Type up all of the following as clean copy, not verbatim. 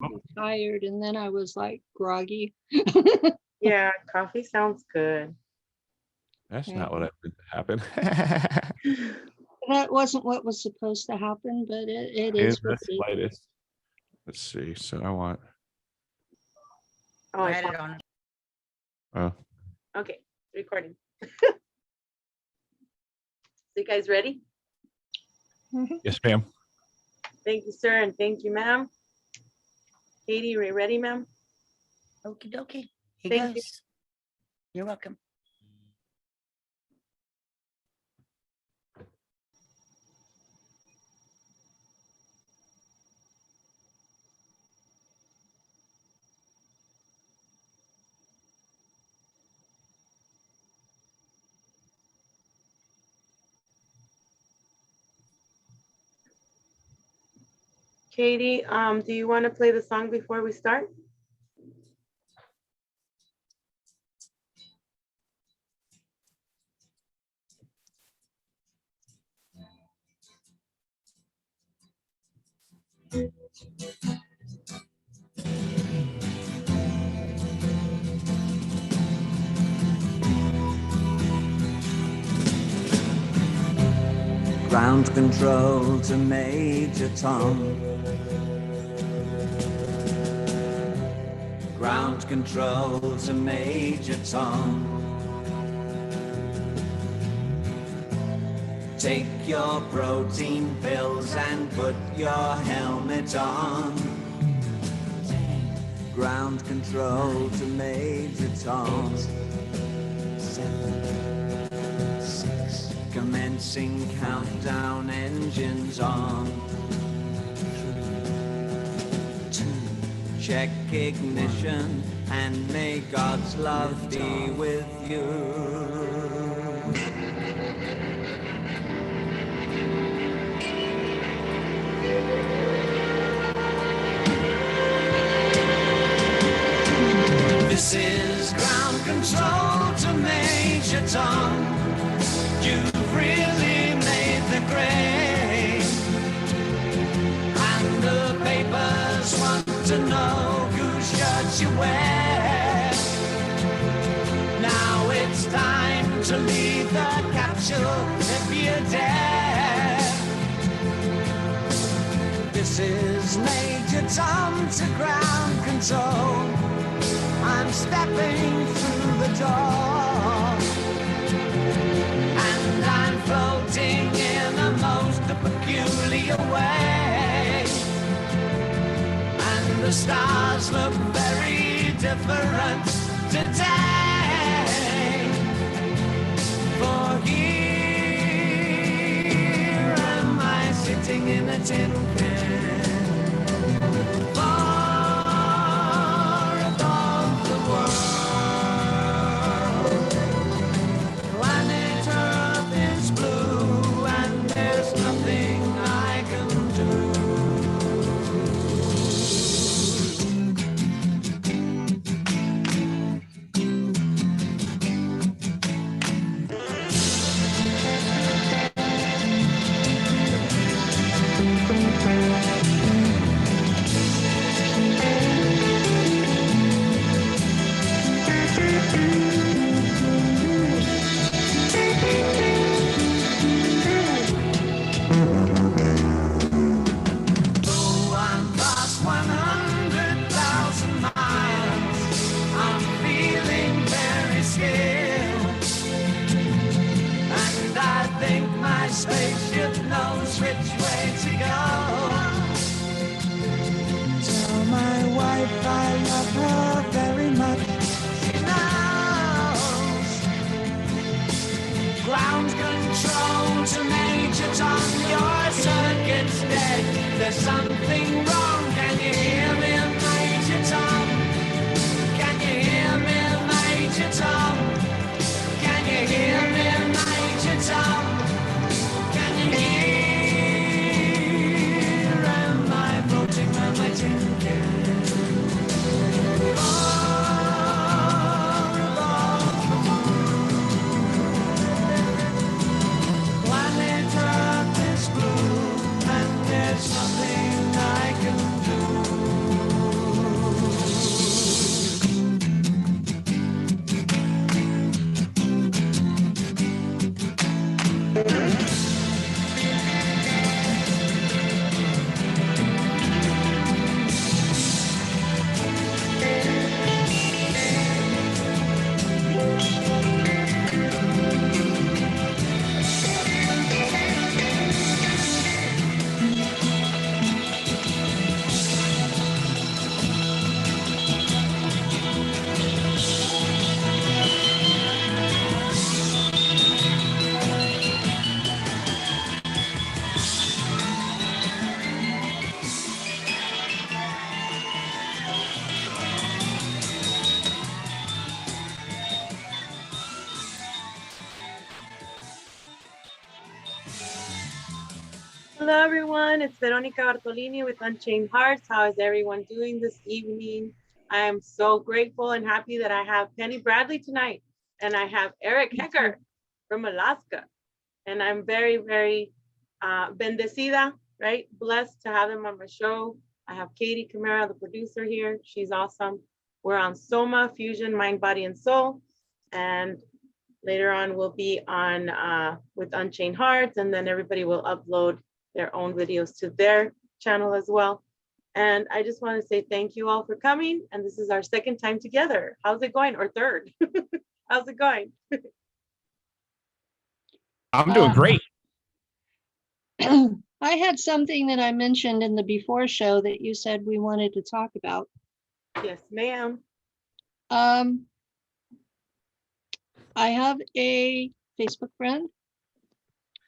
I'm tired, and then I was like groggy. Yeah, coffee sounds good. That's Yeah. not what I happened. That wasn't what was supposed to happen, but it In is the what it is. slightest. Let's see. So I want. Oh, I I had it paused. on. Oh, Okay, recording. So you guys ready? yes, ma'am. Thank you, sir, and thank you, ma'am. Katie, are you ready, ma'am? Okie dokie. Here Thank you. goes. You're welcome. Katie, do you want to play the song before we start? Ground control to Major Tom. Ground control to Major Tom. Take your protein pills and put your helmet on. Ground control to Major Tom. 7, 6. Commencing countdown, engines on. 3, 2. Check ignition and may God's love be with you. This is ground control to Major Tom. You've really made the grade, and the papers want to know whose shirt you wear. Now it's time to leave the capsule if you dare. This is Major Tom to ground control. I'm stepping through the door, and I'm floating in a most peculiar way, and the stars look very different today. For here am I sitting in a tin can. Spaceship knows which way to go. Tell my wife I love her very much. She knows. Ground control to Major Tom. Your circuit's dead. There's something wrong. Can you hear me, Major Tom? Can you hear me, Major Tom? Can you hear me, Major Tom? Planet Earth is blue, and there's nothing I can Hello, everyone. It's Veronica Bartolini with Unchained Hearts. How is everyone doing this evening? I am so grateful and happy that I have Penny Bradley tonight, and I have Eric Hecker from Alaska. And I'm very, very bendecida, right? Blessed to have them on my show. I have Katie Camara, the producer here. She's awesome. We're on Soma, Fusion, Mind, Body, and Soul. And later on, we'll be on with Unchained Hearts, and then everybody will upload their own videos to their channel as well. And I just want to say thank you all for coming. And this is our second time together. How's it going? Or third? How's it going? I'm doing great. I had something that I mentioned in the before show that you said we wanted to talk about. Yes, ma'am. I have a Facebook friend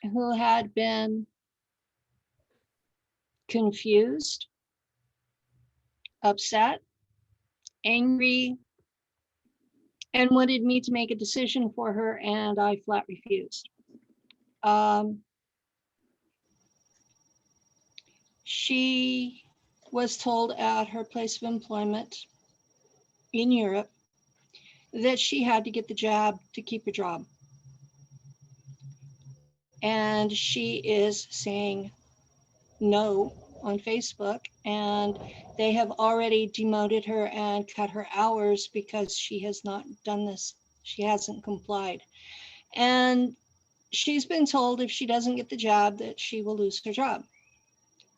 who had been confused, upset, angry, and wanted me to make a decision for her, and I flat refused. She was told at her place of employment in Europe that she had to get the jab to keep a job. And she is saying no on Facebook, and they have already demoted her and cut her hours because she has not done this. She hasn't complied. And she's been told if she doesn't get the job that she will lose her job.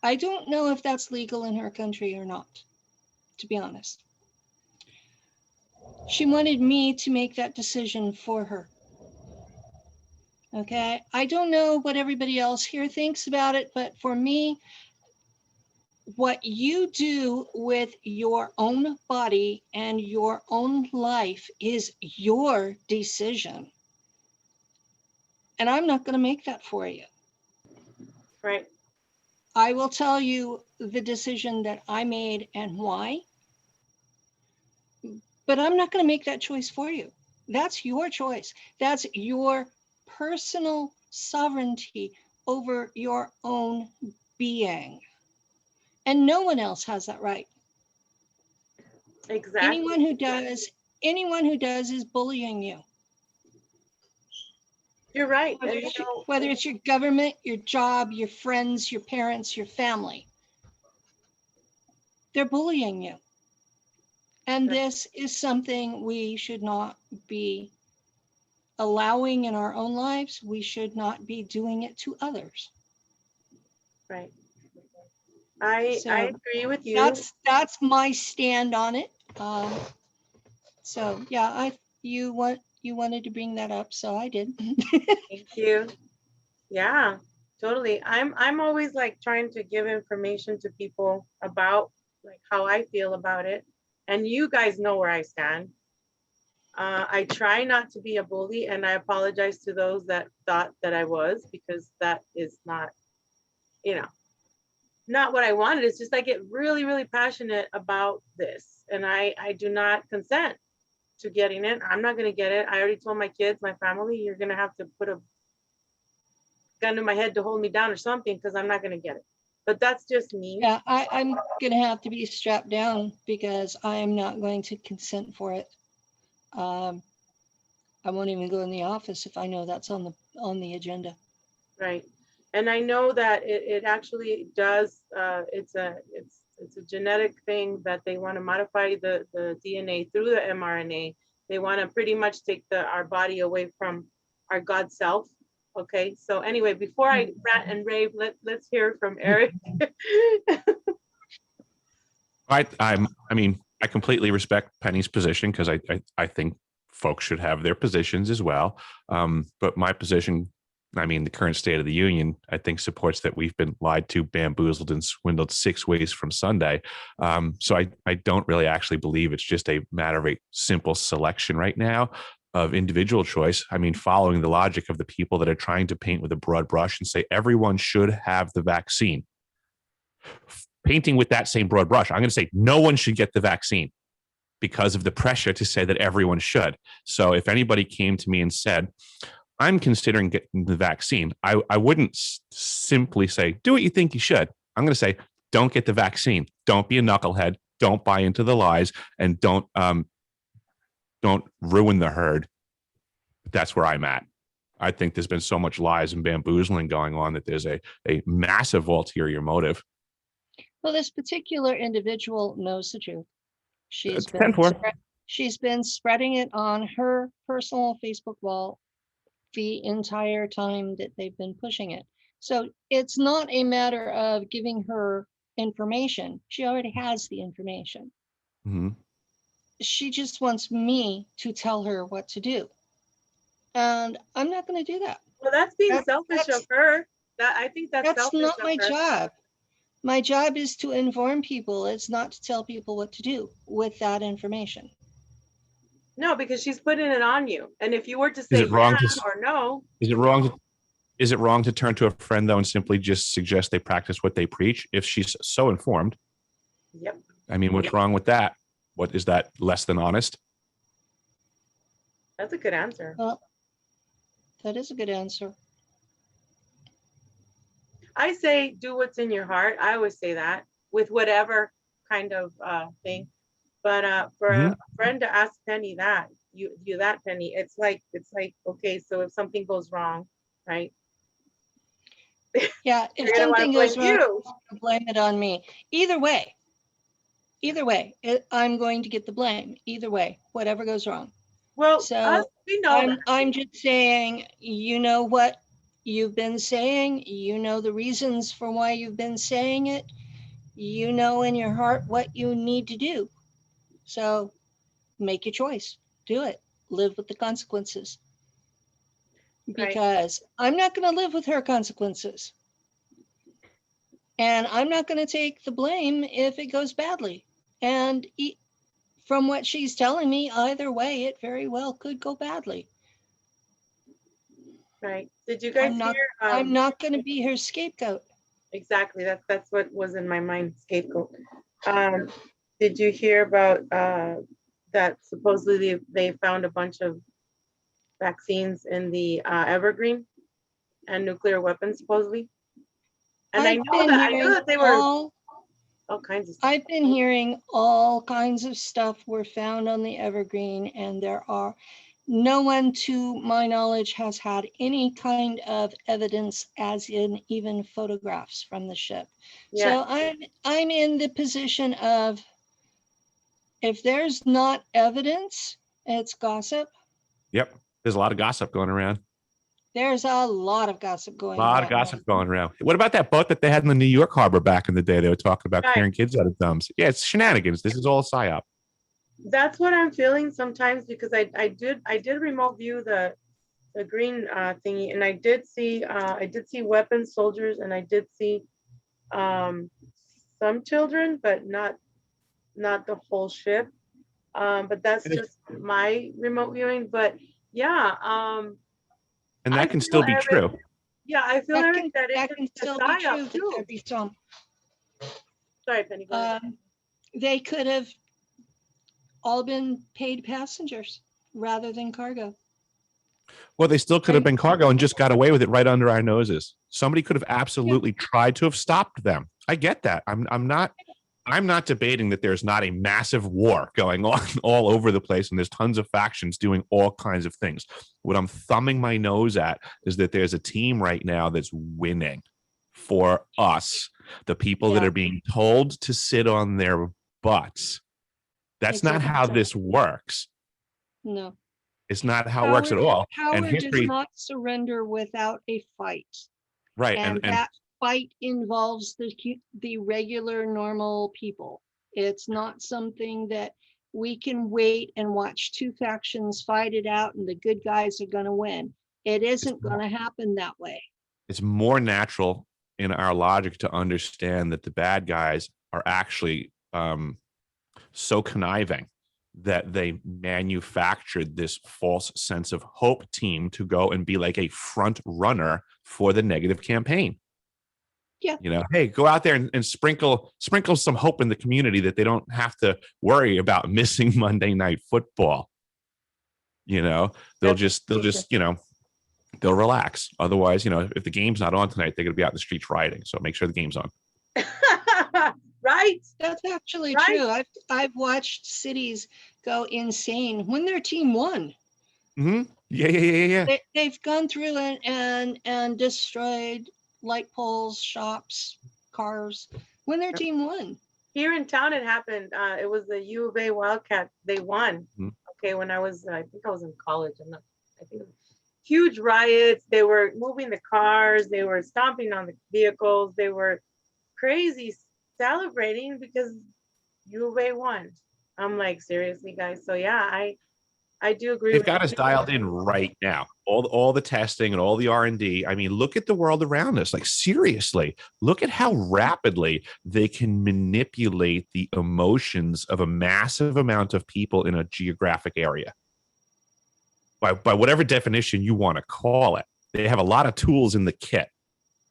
I don't know if that's legal in her country or not, to be honest. She wanted me to make that decision for her. Okay, I don't know what everybody else here thinks about it, but for me, what you do with your own body and your own life is your decision. And I'm not going to make that for you. Right. I will tell you the decision that I made and why, but I'm not going to make that choice for you. That's your choice. That's your personal sovereignty over your own being. And no one else has that right. Exactly. Anyone who does is bullying you. You're right. Whether And, it's, whether it's your government, your job, your friends, your parents, your family, they're bullying you. And this is something we should not be allowing in our own lives. We should not be doing it to others. right. I agree with you. That's my stand on it. So yeah, you wanted to bring that up, so I did. Thank you. Yeah, totally. I'm always like trying to give information to people about like how I feel about it. And you guys know where I stand. I try not to be a bully, and I apologize to those that thought that I was, because that is not, not what I wanted. It's just I get really, really passionate about this, and I do not consent to getting it. I'm not going to get it. I already told my kids, my family, you're going to have to put a gun to my head to hold me down or something, because I'm not going to get it. But that's just me. Yeah, I'm going to have to be strapped down because I am not going to consent for it. I won't even go in the office if I know that's on the agenda. Right. And I know that it actually does. It's a genetic thing that they want to modify the DNA through the mRNA. They want to pretty much take our body away from our God self. Okay. So anyway, before I rant and rave, let's hear from Eric. I completely respect Penny's position, because I think folks should have their positions as well. But my position, the current state of the union, I think supports that we've been lied to, bamboozled, and swindled 6 ways from Sunday. So I don't really actually believe it's just a matter of a simple selection right now of individual choice. Following the logic of the people that are trying to paint with a broad brush and say everyone should have the vaccine. Painting with that same broad brush, I'm going to say no one should get the vaccine because of the pressure to say that everyone should. So if anybody came to me and said, I'm considering getting the vaccine, I wouldn't simply say, do what you think you should. I'm going to say, don't get the vaccine. Don't be a knucklehead. Don't buy into the lies, and don't ruin the herd. That's where I'm at. I think there's been so much lies and bamboozling going on that there's a massive ulterior motive. Well, this particular individual knows the truth. She's It's 10-4. She's been spreading it on her personal Facebook wall the entire time that they've been pushing it. So it's not a matter of giving her information. She already has the information. Mm-hmm. She just wants me to tell her what to do. And I'm not going to do that. Well, that's being selfish of her. I think that's selfish not of my her. job. My job is to inform people. It's not to tell people what to do with that information. No, because she's putting it on you. And if you were to Is say it wrong yeah to- or no, Is it wrong? Is it wrong to turn to a friend though and simply just suggest they practice what they preach if she's so informed? yep. I mean, what's wrong with that? What is that, less than honest? That's a good answer. Well, that is a good answer. I say do what's in your heart. I always say that with whatever kind of thing. But for a friend to ask Penny that, you that Penny, it's like, okay, so if something goes wrong, right? Yeah, if You're gonna something wanna goes blame wrong, you. blame it on me. Either way, I'm going to get the blame. Either way, whatever goes wrong. Well, So we know that. I'm just saying, you know what you've been saying, you know the reasons for why you've been saying it, you know in your heart what you need to do. So make your choice, do it, live with the consequences. Right. Because I'm not going to live with her consequences. And I'm not going to take the blame if it goes badly. And from what she's telling me, either way, it very well could go badly. Right. Did you guys hear? I'm not going to be her scapegoat. Exactly. That's what was in my mind, scapegoat. Did you hear about that supposedly they found a bunch of vaccines in the Evergreen and nuclear weapons supposedly? And I know that they were all kinds of stuff. I've been hearing all kinds of stuff were found on the Evergreen, and no one to my knowledge has had any kind of evidence, as in even photographs from the ship. Yeah. So I'm in the position of, if there's not evidence, it's gossip. Yep. There's a lot of gossip going around. There's a lot of gossip going A on. lot of gossip going around. What about that boat that they had in the New York harbor back in the day? They were talking about Right. clearing kids out of thumbs. Yeah, it's shenanigans. This is all a psyop. That's what I'm feeling sometimes, because I did remote view the green thingy, and I did see weapons, soldiers, and I did see some children, but not the whole ship. But that's just my remote viewing. But yeah, And I that can feel still be Eric- true. yeah, I feel That Eric, that can it could still be a be true. psyop There too. could be some. Sorry, Penny. Go ahead. They could have all been paid passengers rather than cargo. Well, they still could have been cargo and just got away with it right under our noses. Somebody could have absolutely tried to have stopped them. I get that. I'm not debating that there's not a massive war going on all over the place and there's tons of factions doing all kinds of things. What I'm thumbing my nose at is that there's a team right now that's winning for us, the people that Yeah. are being told to sit on their butts. That's not how this works. No. It's not how it works at all. And Power does history, not surrender without a fight. right? And that fight involves the regular, normal people. It's not something that we can wait and watch two factions fight it out and the good guys are going to win. It isn't going to happen that way. It's more natural in our logic to understand that the bad guys are actually so conniving that they manufactured this false sense of hope team to go and be like a front runner for the negative campaign. Yeah. You know, hey, go out there and sprinkle some hope in the community that they don't have to worry about missing Monday Night Football. You know, they'll just, you know, they'll relax. Otherwise, if the game's not on tonight, they're going to be out in the streets rioting. So make sure the game's on. Right? That's actually Right. true. I've watched cities go insane when their team won. Mm-hmm. Yeah. They've gone through and destroyed light poles, shops, cars when their team won. Here in town, it happened. It was the U of A Wildcat. They won. Mhm. Okay, when I think I was in college. I think it was huge riots. They were moving the cars. They were stomping on the vehicles. They were crazy celebrating because U of A won. I'm like, seriously, guys. So yeah, I do agree. They've with got you. us dialed in right now. All the testing and all the R&D. I mean, look at the world around us. Like, seriously, look at how rapidly they can manipulate the emotions of a massive amount of people in a geographic area. By whatever definition you want to call it. They have a lot of tools in the kit,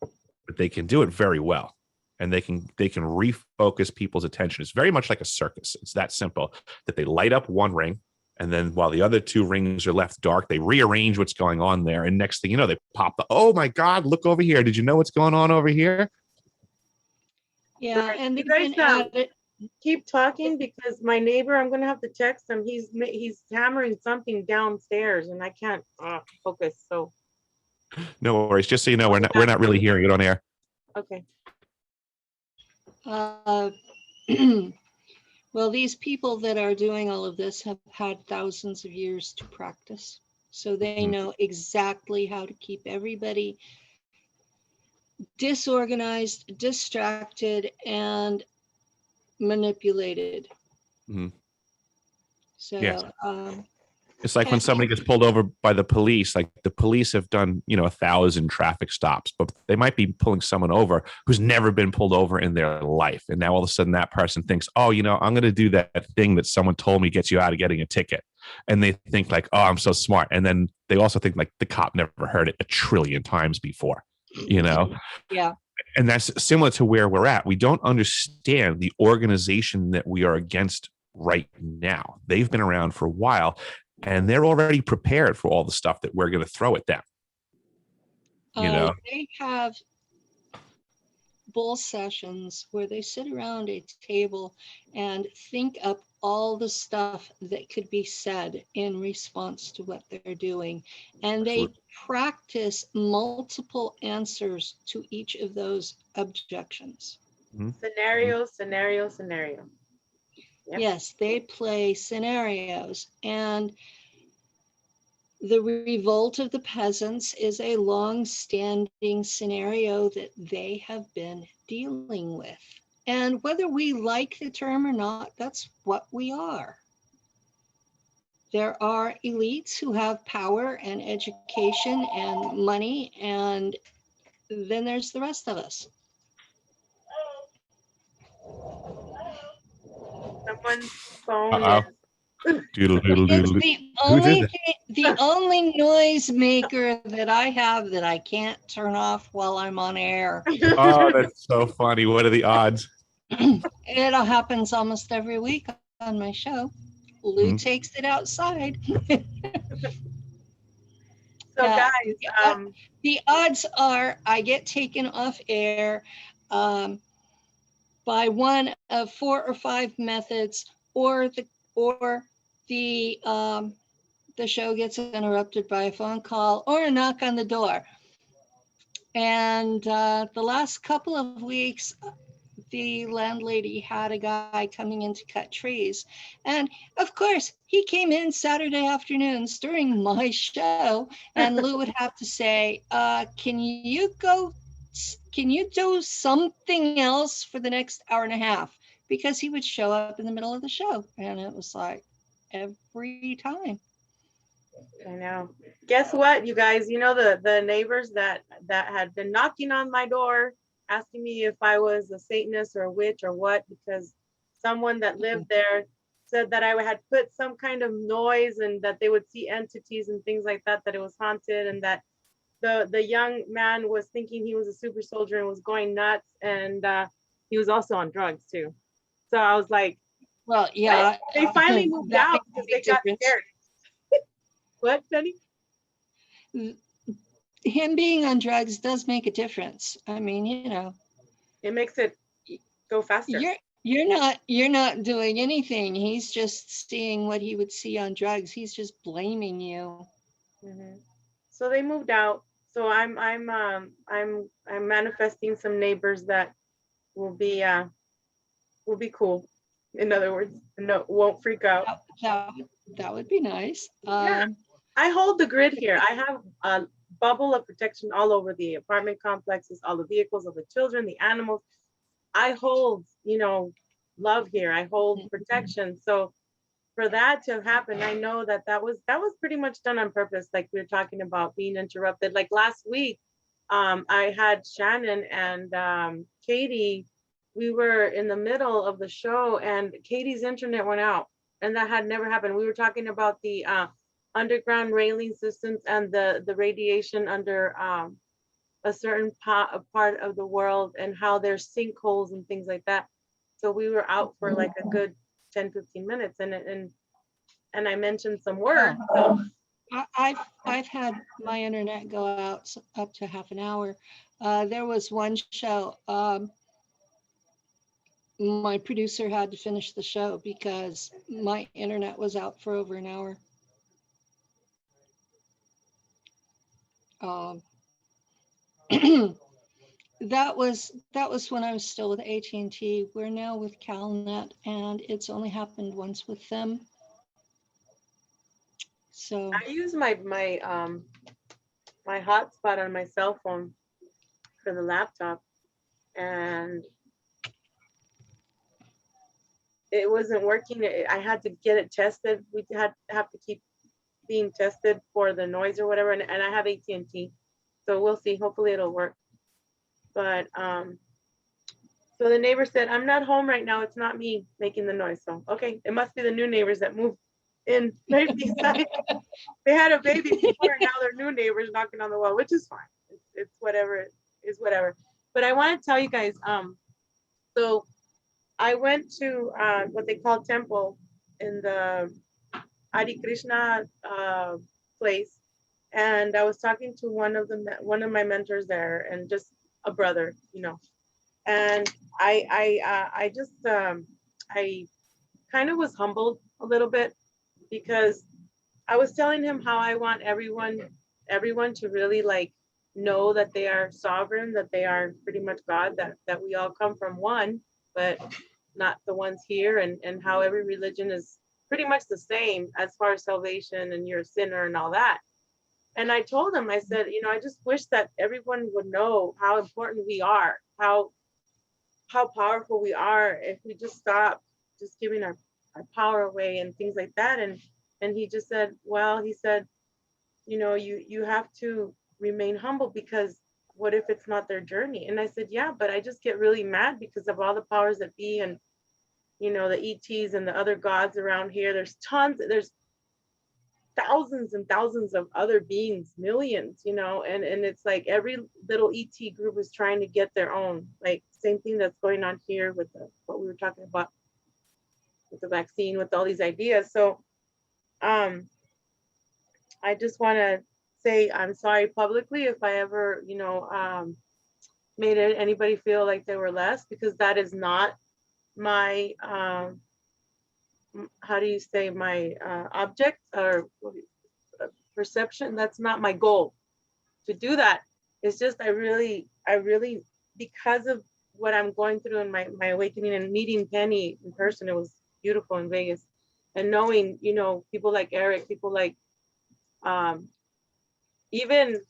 but they can do it very well. And they can refocus people's attention. It's very much like a circus. It's that simple, that they light up one ring, and then while the other two rings are left dark, they rearrange what's going on there. And next thing you know, they pop oh my God, look over here. Did you know what's going on over here? Yeah, Right. and You they've guys, been at it. keep talking because my neighbor, I'm gonna have to text him. He's hammering something downstairs and I can't focus. So No worries. Just so you know, we're not really hearing it on air. okay. Well, these people that are doing all of this have had thousands of years to practice. So they know exactly how to keep everybody disorganized, distracted, and manipulated. Mhm. So Yes. It's like when somebody gets pulled over by the police, like the police have done, 1,000 traffic stops, but they might be pulling someone over who's never been pulled over in their life. And now all of a sudden that person thinks, oh, I'm going to do that thing that someone told me gets you out of getting a ticket. And they think like, oh, I'm so smart. And then they also think like the cop never heard it 1 trillion times before, Yeah. And that's similar to where we're at. We don't understand the organization that we are against right now. They've been around for a while. And they're already prepared for all the stuff that we're going to throw at them. They have bull sessions where they sit around a table and think up all the stuff that could be said in response to what they're doing. And they practice multiple answers to each of those objections. Scenario. Yep. Yes, they play scenarios. And the revolt of the peasants is a long-standing scenario that they have been dealing with. And whether we like the term or not, that's what we are. There are elites who have power and education and money, and then there's the rest of us. Someone's phone Uh-oh. is Doodle, doodle, It's doodle. the only noise maker that I have that I can't turn off while I'm on air. Oh, that's so funny. What are the odds? It happens almost every week on my show. Lou takes it outside. so Yeah. guys, The odds are I get taken off air by one of 4 or 5 methods, or the show gets interrupted by a phone call or a knock on the door. And the last couple of weeks, the landlady had a guy coming in to cut trees. And of course, he came in Saturday afternoons during my show, and Lou would have to say, can you do something else for the next hour and a half? Because he would show up in the middle of the show. And it was like every time. I know. Guess what, you guys? The neighbors that had been knocking on my door, asking me if I was a Satanist or a witch or what, because someone that lived there said that I had put some kind of noise and that they would see entities and things like that, that it was haunted, and that the young man was thinking he was a super soldier and was going nuts, and he was also on drugs too. So I was like, well, yeah. They finally moved out because they got scared. What, Penny? him being on drugs does make a difference. I mean, you know, It makes it go faster. you're not doing anything. He's just seeing what he would see on drugs. He's just blaming you. Mhm. So they moved out. So I'm manifesting some neighbors that will be cool. In other words, no, won't freak out. That would be nice. Yeah. I hold the grid here. I have a bubble of protection all over the apartment complexes, all the vehicles, all the children, the animals. I hold, love here. I hold protection. So for that to happen, I know that was pretty much done on purpose. Like we were talking about being interrupted. Like last week, I had Shannon and Katie. We were in the middle of the show, and Katie's internet went out, and that had never happened. We were talking about the underground railing systems and the radiation under a certain part of the world, and how there's sinkholes and things like that. So we were out for like a good 10-15 minutes, and I mentioned some words. So I've had my internet go out up to half an hour. There was one show. My producer had to finish the show because my internet was out for over an hour. That was when I was still with AT&T. We're now with CalNet, and it's only happened once with them. So I use my hotspot on my cell phone for the laptop, and it wasn't working. I had to get it tested. We have to keep being tested for the noise or whatever, and I have AT&T, so we'll see. Hopefully it'll work. But so the neighbor said, "I'm not home right now. It's not me making the noise." So okay, it must be the new neighbors that moved in right beside. They had a baby before, and now they're new neighbors knocking on the wall, which is fine. It's whatever, it is whatever. But I want to tell you guys, so I went to what they call temple in the Hare Krishna place, and I was talking to one of my mentors there, and just a brother, and I just I kind of was humbled a little bit, because I was telling him how I want everyone to really like know that they are sovereign, that they are pretty much God, that we all come from one, but not the ones here, and how every religion is pretty much the same as far as salvation, and you're a sinner and all that. And I told him, I said, I just wish that everyone would know how important we are, how powerful we are, if we just stop just giving our power away and things like that. And he just said, well, he said, you have to remain humble, because what if it's not their journey? And I said, yeah, but I just get really mad because of all the powers that be, and the ETs and the other gods around here. There's thousands and thousands of other beings, millions, and it's like every little ET group is trying to get their own, like same thing that's going on here with what we were talking about with the vaccine, with all these ideas. So I just want to say I'm sorry publicly if I ever, made anybody feel like they were less, because that is not my, how do you say, my object or perception. That's not my goal to do that. It's just I really, because of what I'm going through in my awakening, and meeting Penny in person, it was beautiful in Vegas, and knowing, people like Eric, people like even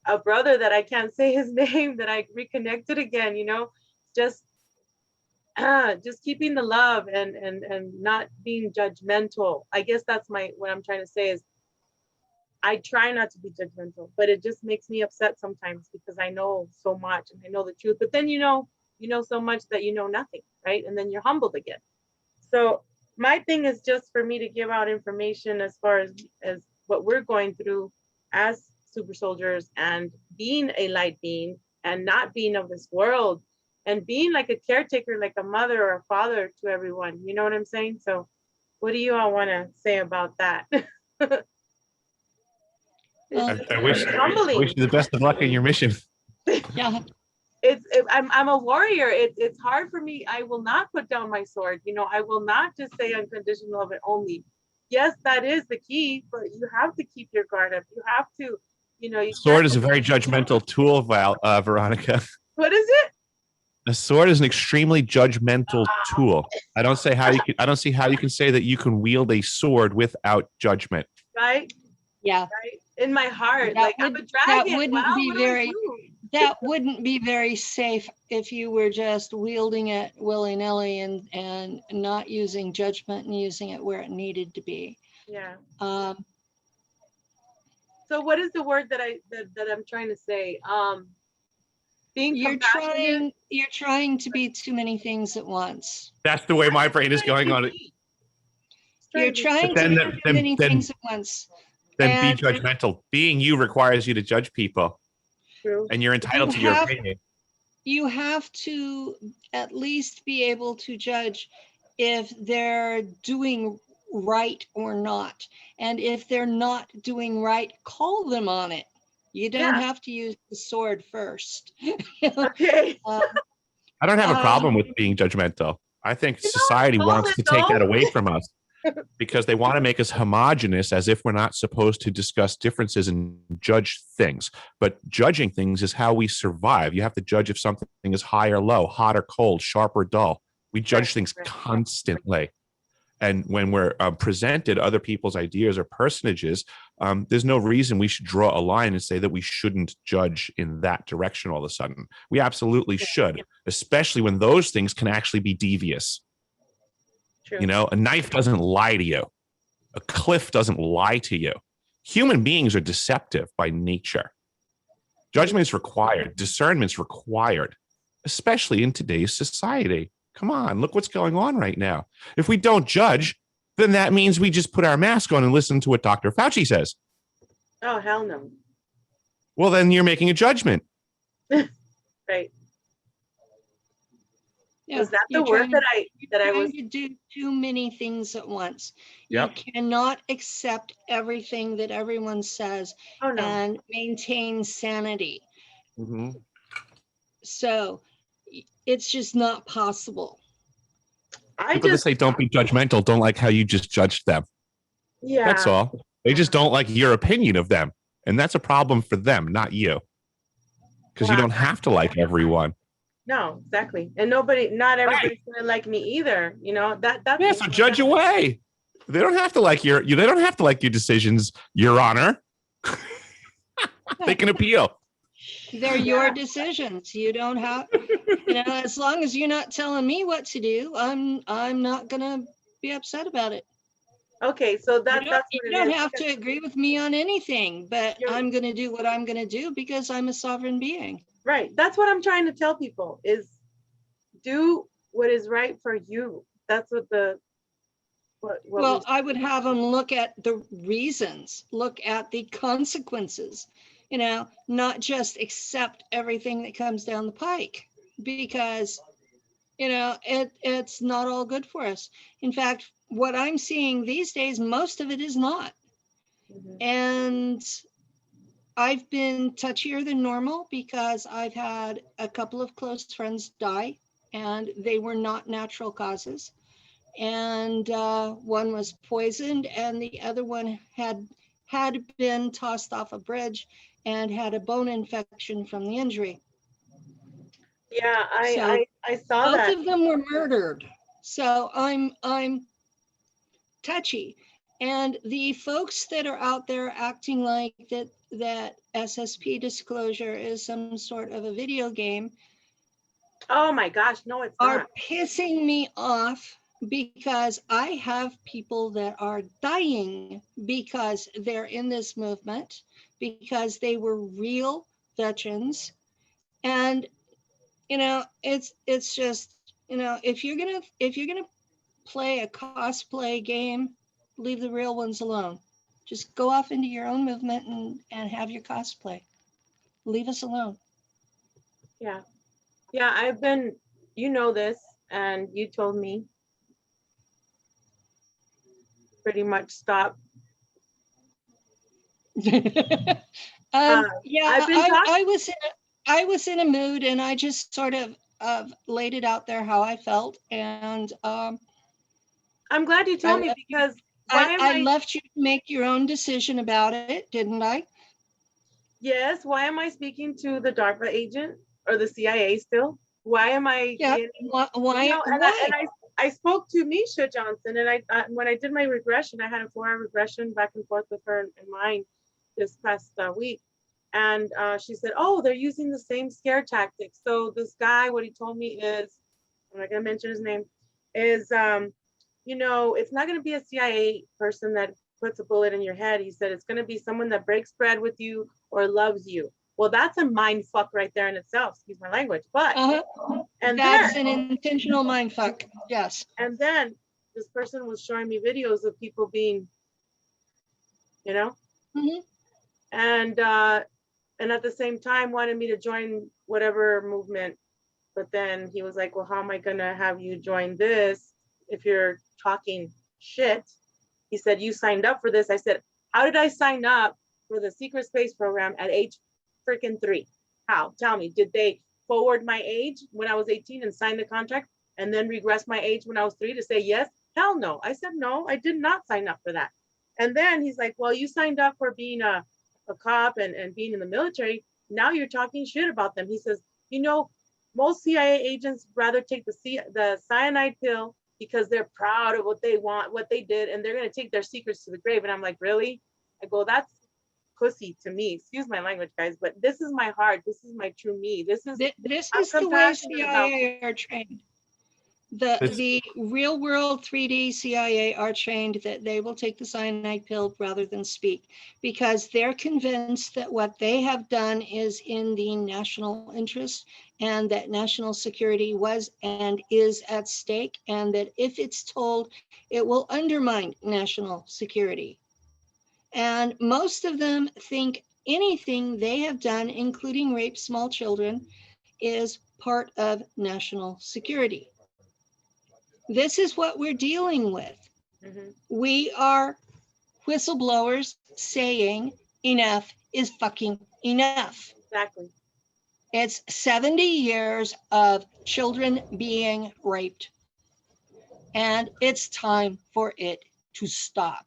a brother that I can't say his name, that I reconnected again, just keeping the love, and not being judgmental. I guess that's what I'm trying to say is, I try not to be judgmental, but it just makes me upset sometimes, because I know so much and I know the truth, but then you know so much that you know nothing, right? And then you're humbled again. So my thing is just for me to give out information as far as what we're going through as super soldiers, and being a light being, and not being of this world, and being like a caretaker, like a mother or a father to everyone. You know what I'm saying? So what do you all want to say about that? I wish humbling. you the best of luck in your mission. Yeah. I'm a warrior. It's hard for me. I will not put down my sword. I will not just say unconditional love it only. Yes, that is the key, but you have to keep your guard up. You have to, you Sword can't. is a very judgmental tool, Veronica. What is it? A sword is an extremely judgmental tool. I don't see how you can say that you can wield a sword without judgment. Right? Yeah. Right? In my heart. That Like I'm a would- dragon. that wouldn't Wow, be what do I very- do? That wouldn't be very safe if you were just wielding it willy-nilly and not using judgment and using it where it needed to be. Yeah. Um, So what is the word that I'm trying to say? Being compassionate. you're trying to be too many things at once. That's the way my brain is going on it. You're trying But to then- do too then- many then- things at once. Then be And- judgmental. Being you requires you to judge people, True. and you're entitled You to your have- opinion. You have to at least be able to judge if they're doing right or not. And if they're not doing right, call them on it. You don't Yeah. have to use the sword first. Okay. I don't have a Um, problem with being judgmental. I think You know, society hold wants it, to take that though. away from us because they want to make us homogenous as if we're not supposed to discuss differences and judge things. But judging things is how we survive. You have to judge if something is high or low, hot or cold, sharp or dull. We judge Right, things right. constantly. And when we're presented other people's ideas or personages, there's no reason we should draw a line and say that we shouldn't judge in that direction all of a sudden. We absolutely should, especially when those things can actually be devious. True. A knife doesn't lie to you. A cliff doesn't lie to you. Human beings are deceptive by nature. Judgment is required. Discernment's required, especially in today's society. Come on, look what's going on right now. If we don't judge, then that means we just put our mask on and listen to what Dr. Fauci says. Oh, hell no. Well, then you're making a judgment. Right. Yeah, Was that the you're word trying- that I trying was? to do too many things at once. Yep. You cannot accept everything that everyone says Oh no. and maintain sanity. Mm-hmm. So it's just not possible. I People that just say don't be judgmental don't like how you just judged them. yeah. That's all. They just don't like your opinion of them. And that's a problem for them, not you. Because you Wow. don't have to like everyone. No, exactly. And not everybody's gonna like me either. That's Yeah, so judge away. They don't have to like they don't have to like your decisions, Your Honor. They can appeal. They're your decisions. You don't have, as long as you're not telling me what to do, I'm not gonna be upset about it. Okay, so that's You what don't it is. have to agree with me on anything, but You're- I'm gonna do what I'm gonna do because I'm a sovereign being. Right. That's what I'm trying to tell people is do what is right for you. That's what Well, I would have them look at the reasons, look at the consequences, not just accept everything that comes down the pike because, it's not all good for us. In fact, what I'm seeing these days, most of it is not. Mhm. And I've been touchier than normal because I've had a couple of close friends die and they were not natural causes. And one was poisoned and the other one had been tossed off a bridge and had a bone infection from the injury. Yeah, So, I saw Both that. of them were murdered. So I'm touchy. And the folks that are out there acting like that SSP disclosure is some sort of a video game Oh my gosh, no, it's are not. pissing me off because I have people that are dying because they're in this movement, because they were real veterans. And, it's just, if you're gonna play a cosplay game, leave the real ones alone. Just go off into your own movement and have your cosplay. Leave us alone. Yeah. Yeah, I've been, this, and you told me pretty much stop Yeah, I've been talking. I was in a mood, and I just sort of laid it out there how I felt, and I'm glad you told me, because why am I I left you to make your own decision about it, didn't I? yes, why am I speaking to the DARPA agent or the CIA still? Why am I Yeah. getting, Why? you know, and Why? I spoke to Misha Johnson, and I when I did my regression, I had a 4-hour regression back and forth with her and mine this past week. And she said, oh, they're using the same scare tactics. So this guy, what he told me is, I'm not gonna mention his name, is you know, it's not gonna be a CIA person that puts a bullet in your head. He said it's gonna be someone that breaks bread with you or loves you. Well, that's a mind fuck right there in itself, excuse my language. But and That's then an intentional mind fuck. Yes. and then this person was showing me videos of people being, you know, Mhm. and at the same time wanted me to join whatever movement. But then he was like, well, how am I gonna have you join this if you're talking shit? He said, you signed up for this. I said, how did I sign up for the secret space program at age freaking 3? How? Tell me, did they forward my age when I was 18 and sign the contract and then regress my age when I was 3 to say yes? Hell no. I said, no, I did not sign up for that. And then he's like, well, you signed up for being a cop and being in the military. Now you're talking shit about them. He says, you know, most CIA agents rather take the cyanide pill because they're proud of what they want, what they did, and they're going to take their secrets to the grave. And I'm like, really? I go, that's pussy to me. Excuse my language, guys, but this is my heart. This is my true me. This is I'm the way compassionate about. CIA are trained. The real world 3D CIA are trained that they will take the cyanide pill rather than speak, because they're convinced that what they have done is in the national interest, and that national security was and is at stake, and that if it's told, it will undermine national security. And most of them think anything they have done, including rape small children, is part of national security. This is what we're dealing with. Mhm. We are whistleblowers saying enough is fucking enough. Exactly. It's 70 years of children being raped, and it's time for it to stop.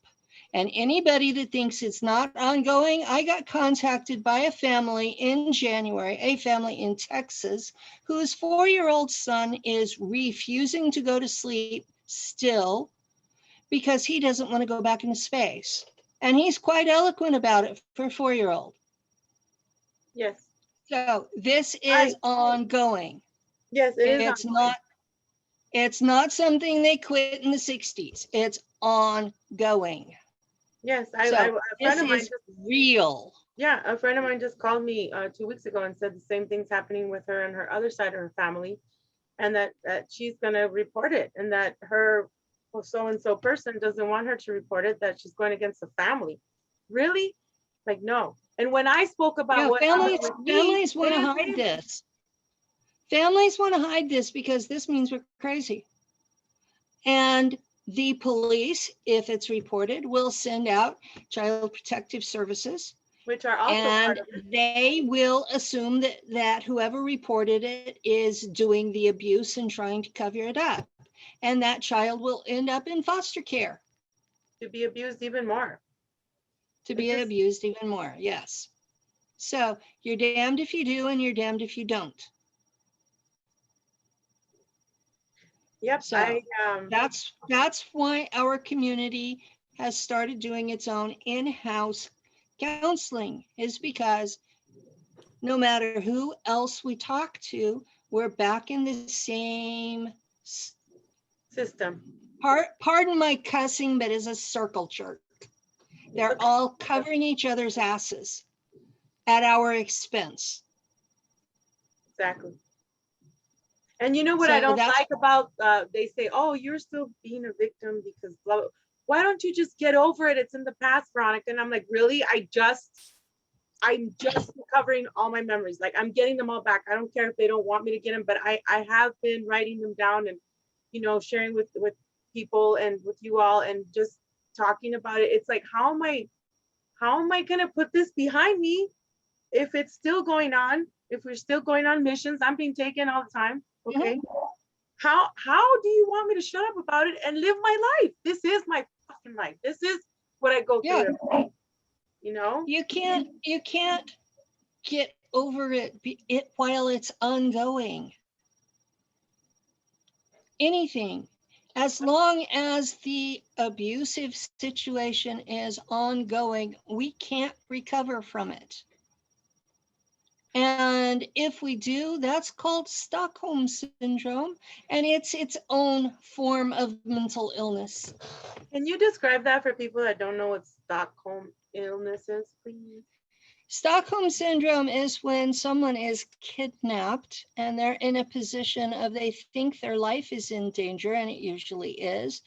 And anybody that thinks it's not ongoing, I got contacted by a family in January, a family in Texas, whose 4-year-old son is refusing to go to sleep still because he doesn't want to go back into space. And he's quite eloquent about it for a 4-year-old. Yes. So this is ongoing. Yes, it is. It's not something they quit in the 60s. It's ongoing. Yes, So a friend of mine is real. Yeah, a friend of mine just called me 2 weeks ago and said the same thing's happening with her and her other side of her family, and that she's gonna report it, and that her so-and-so person doesn't want her to report it, that she's going against the family. Really? Like, no. And when I spoke about what families families want to hide this. Families want to hide this because this means we're crazy. And the police, if it's reported, will send out child protective services, which are also and they will assume that whoever reported it is doing the abuse and trying to cover it up. And that child will end up in foster care. To be abused even more. Abused even more, yes. So you're damned if you do and you're damned if you don't. Yep. So that's why our community has started doing its own in-house counseling, is because no matter who else we talk to, we're back in the same system. Pardon my cussing, but it's a circle jerk. They're all covering each other's asses at our expense. Exactly. And you know what I don't like about, they say, oh, you're still being a victim because blah, blah. Why don't you just get over it? It's in the past, Veronica. And I'm like, really? I'm just recovering all my memories. Like, I'm getting them all back. I don't care if they don't want me to get them, but I have been writing them down and, you know, sharing with people and with you all and just talking about it. It's like, how am I how am I going to put this behind me if it's still going on? If we're still going on missions, I'm being taken all the time. Okay. How do you want me to shut up about it and live my life? This is my fucking life. This is what I go through Yeah. every day. You know? You can't get over it while it's ongoing. Anything, as long as the abusive situation is ongoing, we can't recover from it. And if we do, that's called Stockholm syndrome, and it's its own form of mental illness. Can you describe that for people that don't know what Stockholm illness is, please? Stockholm syndrome is when someone is kidnapped and they're in a position of they think their life is in danger, and it usually is,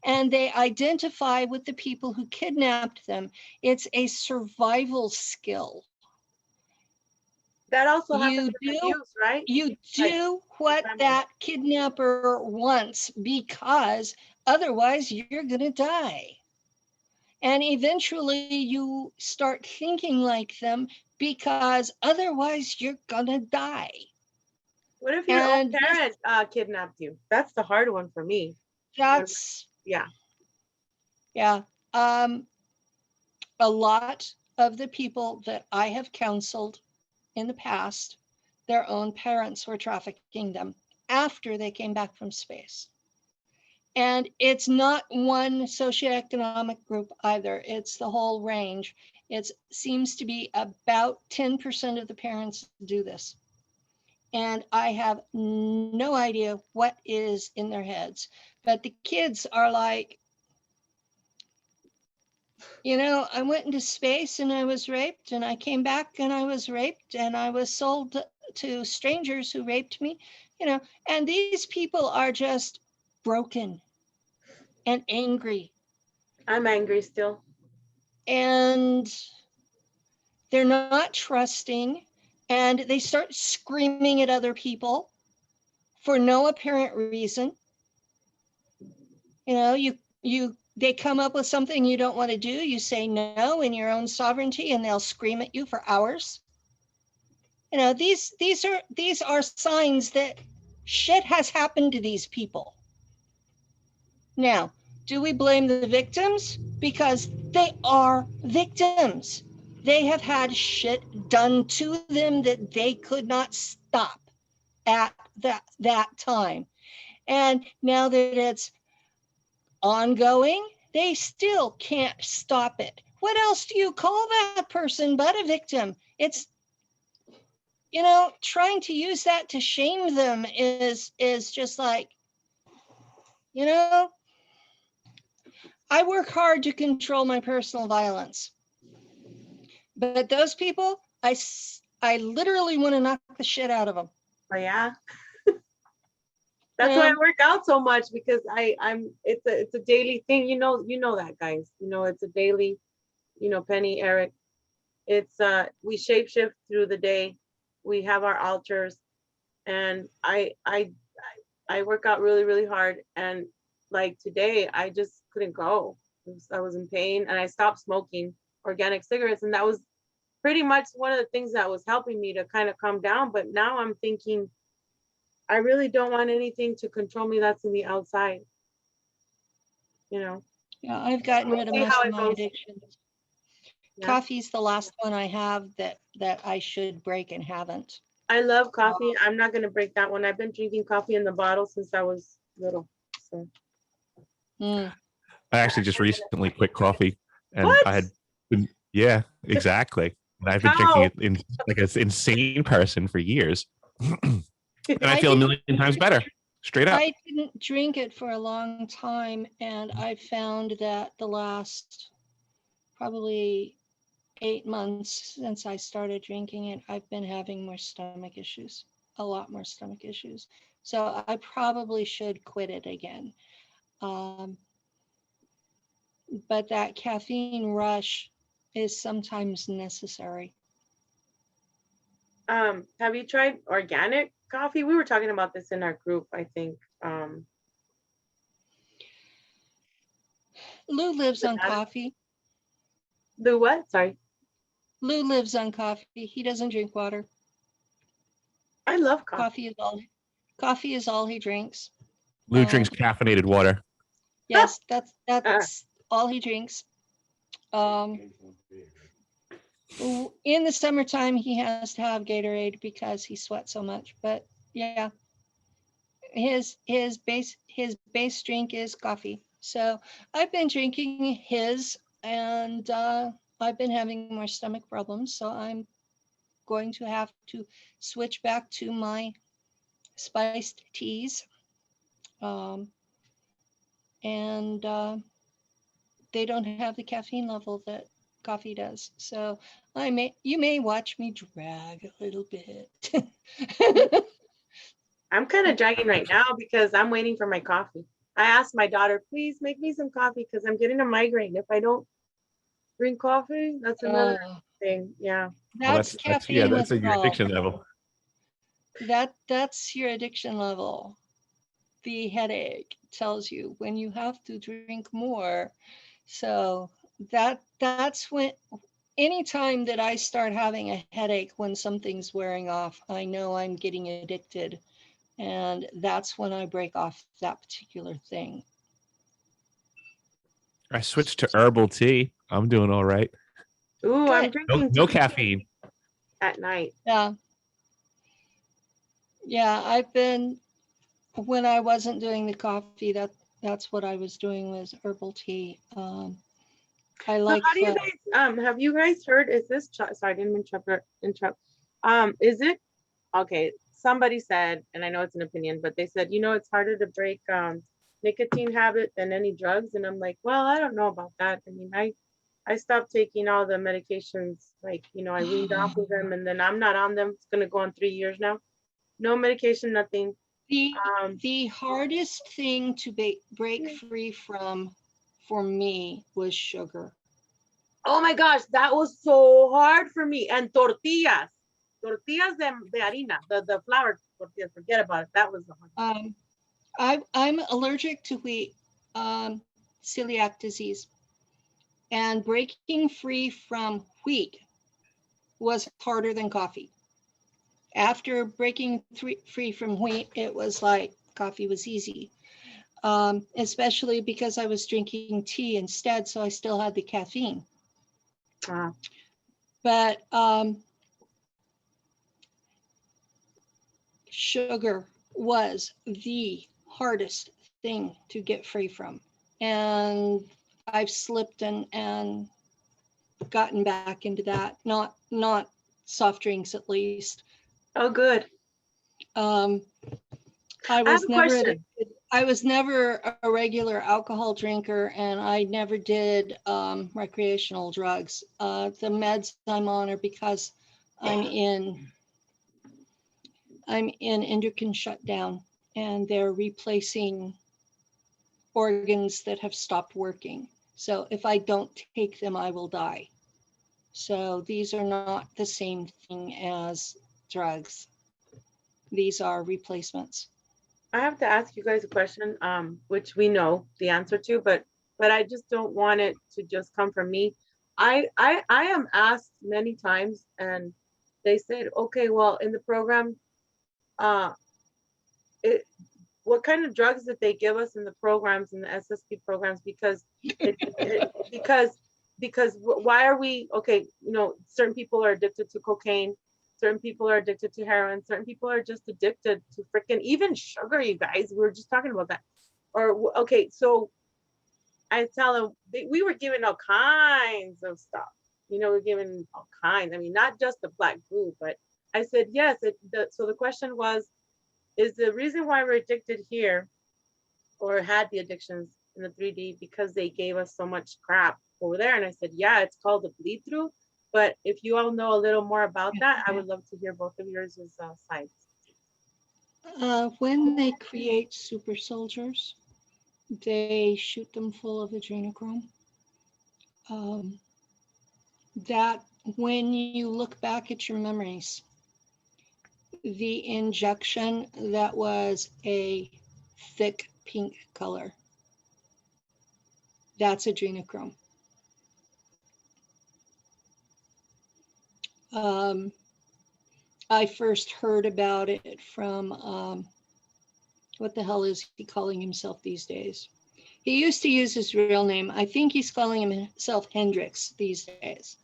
and they identify with the people who kidnapped them. It's a survival skill. That also happens You with do, abuse, right? you Like, do what family. that kidnapper wants, because otherwise you're gonna die. And eventually you start thinking like them, because otherwise you're gonna die. What if your own And parent kidnapped you? That's the hard one for me. that's, Yeah. yeah. A lot of the people that I have counseled in the past, their own parents were trafficking them after they came back from space. And it's not one socioeconomic group either. It's the whole range. It seems to be about 10% of the parents do this. And I have no idea what is in their heads. But the kids are like, you know, I went into space and I was raped, and I came back and I was raped, and I was sold to strangers who raped me, you know, and these people are just broken and angry, I'm angry still. and they're not trusting, and they start screaming at other people for no apparent reason. You know, they come up with something you don't want to do, you say no in your own sovereignty, and they'll scream at you for hours. You know, these are signs that shit has happened to these people. Now, do we blame the victims? Because they are victims. They have had shit done to them that they could not stop at that time. And now that it's ongoing, they still can't stop it. What else do you call that person but a victim? It's, you know, trying to use that to shame them is just like, you know, I work hard to control my personal violence, but those people, I literally want to knock the shit out of them. Oh yeah. That's why I work out so much, because it's a daily thing. You know that, guys. You know, it's a daily, Penny, Eric. It's we shapeshift through the day. We have our altars, and I work out really, really hard. And like today, I just couldn't go. I was in pain, and I stopped smoking organic cigarettes, and that was pretty much one of the things that was helping me to kind of calm down. But now I'm thinking, I really don't want anything to control me that's in the outside. Yeah, I've gotten rid of most of my addictions. Yeah. Coffee's the last one I have that I should break and haven't. I love coffee. I'm not gonna break that one. I've been drinking coffee in the bottle since I was little. So I actually just recently quit coffee, and what? I had been, yeah, exactly. And I've been How? drinking it in like an insane person for years. And I feel a million times better, straight up. I didn't drink it for a long time, and I found that the last probably 8 months since I started drinking it, I've been having more stomach issues, a lot more stomach issues. So I probably should quit it again. But that caffeine rush is sometimes necessary. Have you tried organic coffee? We were talking about this in our group, I think. Lou lives on coffee. The what? Sorry. Lou lives on coffee. He doesn't drink water. I love coffee. Coffee is all he drinks. Lou drinks caffeinated water. Yes, that's all he drinks. In the summertime, he has to have Gatorade because he sweats so much. But yeah, his base drink is coffee. So I've been drinking his, and I've been having more stomach problems. So I'm going to have to switch back to my spiced teas. And they don't have the caffeine level that coffee does. So you may watch me drag a little bit. I'm kind of dragging right now because I'm waiting for my coffee. I asked my daughter, please make me some coffee because I'm getting a migraine. If I don't drink coffee, that's another thing. Yeah. That's caffeine that's your withdrawal. addiction level. That's your addiction level. The headache tells you when you have to drink more. So that's when anytime that I start having a headache when something's wearing off, I know I'm getting addicted. And that's when I break off that particular thing. I switched to herbal tea. I'm doing all right. Ooh, I'm Good. drinking No tea caffeine. at night. Yeah. Yeah, when I wasn't doing the coffee, that's what I was doing was herbal tea. I So like how do you guys, have you guys heard, is this, sorry, I didn't mean to interrupt. Is it, okay, somebody said, and I know it's an opinion, but they said, it's harder to break nicotine habit than any drugs. And I'm like, well, I don't know about that. I mean, I stopped taking all the medications, like, I weaned off of them and then I'm not on them. It's gonna go on 3 years now. No medication, nothing. the hardest thing to break free from for me was sugar. Oh my gosh, that was so hard for me. And tortillas de harina, the flour tortillas, forget about it. That was the hard. I'm allergic to wheat, celiac disease, and breaking free from wheat was harder than coffee. After breaking free from wheat, it was like coffee was easy, especially because I was drinking tea instead, so I still had the caffeine. But sugar was the hardest thing to get free from. And I've slipped and gotten back into that, not soft drinks at least. Oh, good. I have was a never question. addicted. I was never a regular alcohol drinker, and I never did recreational drugs. The meds I'm on are because I'm in endocrine shutdown, and they're replacing organs that have stopped working. So if I don't take them, I will die. So these are not the same thing as drugs. These are replacements. I have to ask you guys a question, which we know the answer to, but I just don't want it to just come from me. I am asked many times, and they said, okay, well, in the program, what kind of drugs did they give us in the programs, in the SSP programs? Because because why are we, okay, certain people are addicted to cocaine, certain people are addicted to heroin, certain people are just addicted to freaking even sugar, you guys. We were just talking about that. Or, okay, so I tell them, we were given all kinds of stuff. We're given all kinds. I mean, not just the black group, but I said, yes. So the question was, is the reason why we're addicted here or had the addictions in the 3D because they gave us so much crap over there? And I said, yeah, it's called a bleed through. But if you all know a little more about that, I would love to hear both of yours sides. When they create super soldiers, they shoot them full of adrenochrome. That when you look back at your memories, the injection that was a thick pink color, that's adrenochrome. I first heard about it from, what the hell is he calling himself these days? He used to use his real name. I think he's calling himself Hendrix these days.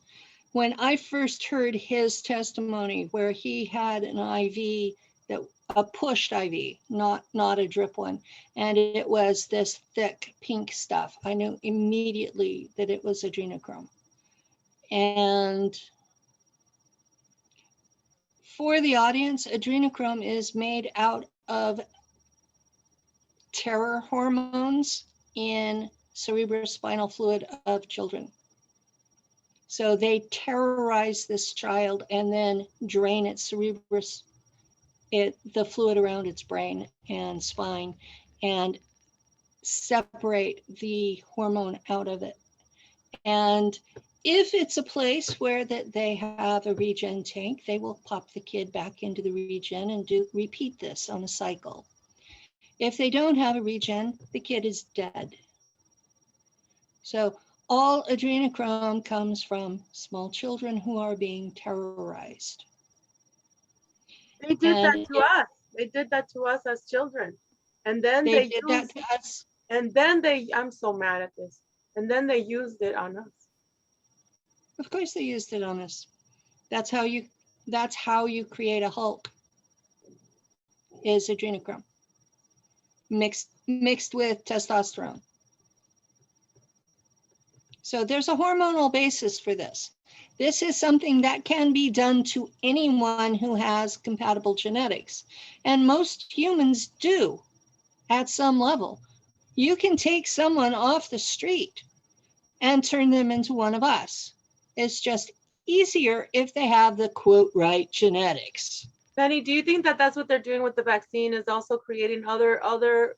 When I first heard his testimony where he had an IV, that a pushed IV, not a drip one, and it was this thick pink stuff, I knew immediately that it was adrenochrome. And for the audience, adrenochrome is made out of terror hormones in cerebrospinal fluid of children. So they terrorize this child and then drain its the fluid around its brain and spine, and separate the hormone out of it. And if it's a place where that they have a regen tank, they will pop the kid back into the regen and repeat this on a cycle. If they don't have a regen, the kid is dead. So all adrenochrome comes from small children who are being terrorized. They did that to us. They did that to us as children. And then They did that used, to us. and then I'm so mad at this. And then they used it on us. Of course they used it on us. That's how you create a Hulk, is adrenochrome mixed with testosterone. So there's a hormonal basis for this. This is something that can be done to anyone who has compatible genetics. And most humans do at some level. You can take someone off the street and turn them into one of us. It's just easier if they have the quote right genetics. Penny, do you think that that's what they're doing with the vaccine, is also creating other